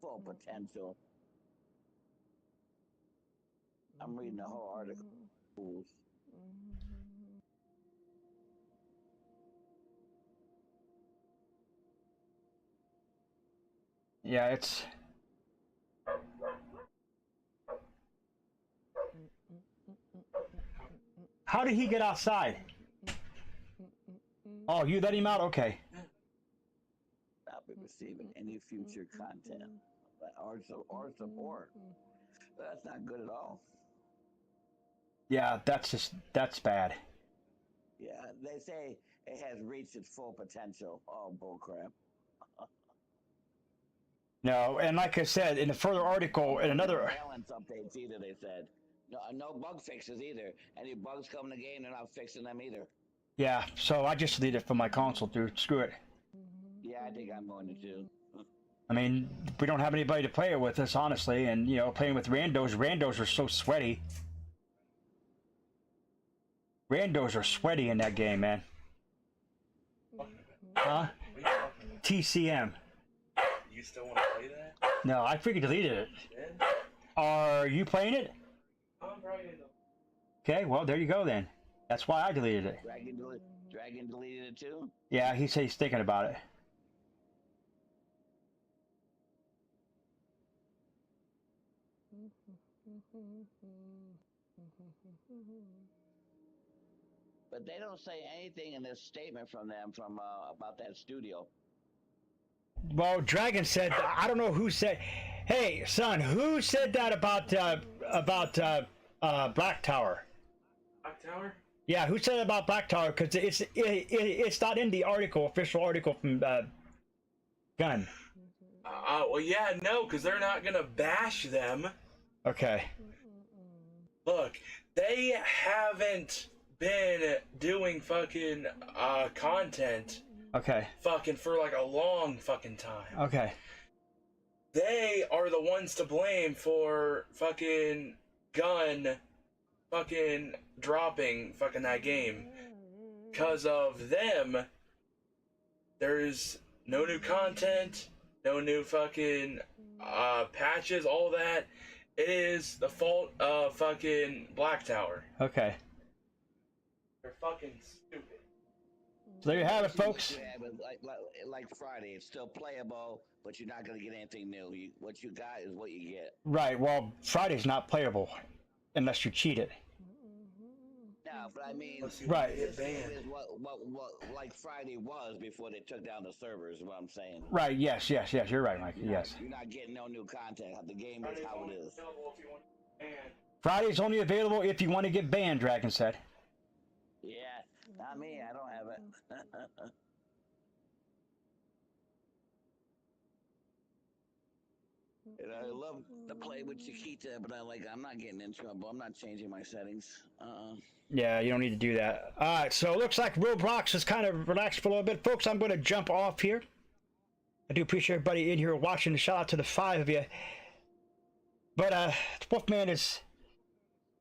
Full potential. I'm reading the whole article. Fools. Yeah, it's... How did he get outside? Oh, you let him out? Okay. Not be receiving any future content or support. That's not good at all. Yeah, that's bad. Yeah, they say it has reached its full potential. Oh, bullcrap. No, and like I said, in the further article, in another... balance updates either, they said. No bug fixes either. Any bugs come in the game, they're not fixing them either. Yeah, so I just deleted it from my console, dude. Screw it. Yeah, I think I'm going to too. I mean, we don't have anybody to play it with us, honestly, and, you know, playing with randos are so sweaty. Randos are sweaty in that game, man. Huh? TCM. You still want to play that? No, I freaking deleted it. Yeah. Are you playing it? I'm probably though. Okay, well, there you go then. That's why I deleted it. Dragon deleted it too? Yeah, he said he's thinking about it. But they don't say anything in this statement from them about that studio. Well, Dragon said, I don't know who said, hey, son, who said that about Black Tower? Black Tower? Yeah, who said about Black Tower? Because it's not in the article, official article from Gun. Well, yeah, no, because they're not gonna bash them. Okay. Look, they haven't been doing fucking content Okay. fucking for like a long fucking time. Okay. They are the ones to blame for fucking gun fucking dropping fucking that game. Because of them, there's no new content, no new fucking patches, all that. It is the fault of fucking Black Tower. Okay. They're fucking stupid. So there you have it, folks. Yeah, but like Friday, it's still playable, but you're not gonna get anything new. What you got is what you get. Right. Well, Friday's not playable unless you cheat it. No, but I mean, Right. this is what like Friday was before they took down the servers. Is what I'm saying. Right. Yes. Yes. Yes. You're right, Mike. Yes. You're not getting no new content. The game is how it is. Friday's only available if you want to get banned. Dragon said. Yeah, not me. I don't have it. And I love to play with Chiquita, but I'm not getting in trouble. I'm not changing my settings. Yeah, you don't need to do that. All right, so it looks like Roblox is kind of relaxed for a little bit. Folks, I'm going to jump off here. I do appreciate everybody in here watching. Shout out to the 5 of you. But Wolfman is,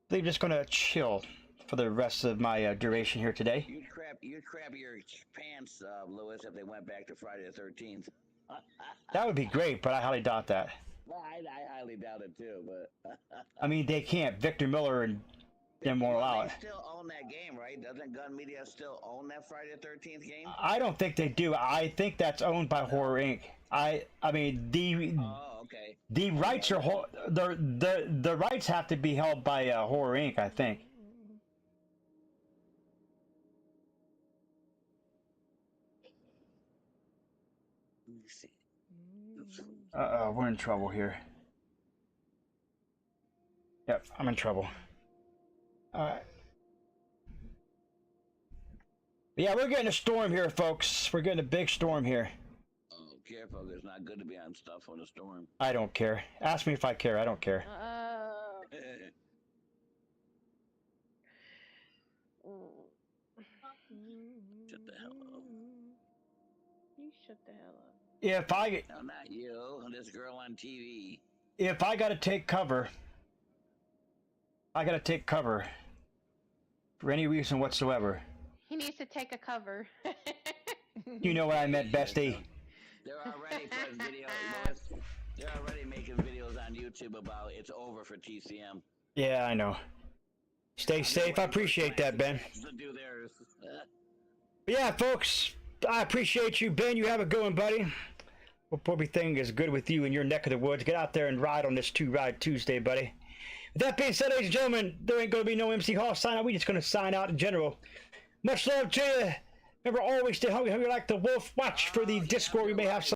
they're just going to chill for the rest of my duration here today. You'd crap your pants, Lewis, if they went back to Friday the 13th. That would be great, but I highly doubt that. Well, I highly doubt it too, but I mean, they can't. Victor Miller and them won't allow it. They still own that game, right? Doesn't Gun Media still own that Friday the 13th game? I don't think they do. I think that's owned by Horror Inc. I mean Oh, okay. the rights are the rights have to be held by Horror Inc. I think. Let me see. We're in trouble here. Yep, I'm in trouble. Alright. Yeah, we're getting a storm here, folks. We're getting a big storm here. Oh, careful. It's not good to be on stuff on a storm. I don't care. Ask me if I care. I don't care. Shut the hell up. You shut the hell up. If I No, not you. This girl on TV. if I gotta take cover, I gotta take cover for any reason whatsoever. He needs to take a cover. You know what I meant, bestie. They're already putting videos, Lewis. They're already making videos on YouTube about it's over for TCM. Yeah, I know. Stay safe. I appreciate that, Ben. To do theirs. But yeah, folks, I appreciate you, Ben. You have a good one, buddy. Hope everything is good with you in your neck of the woods. Get out there and ride on this Ride Tuesday, buddy. With that being said, ladies and gentlemen, there ain't going to be no MC Hall sign out. We just going to sign out in general. Much love to you. Remember, always stay hungry like the wolf. Watch for the Discord. We may have some.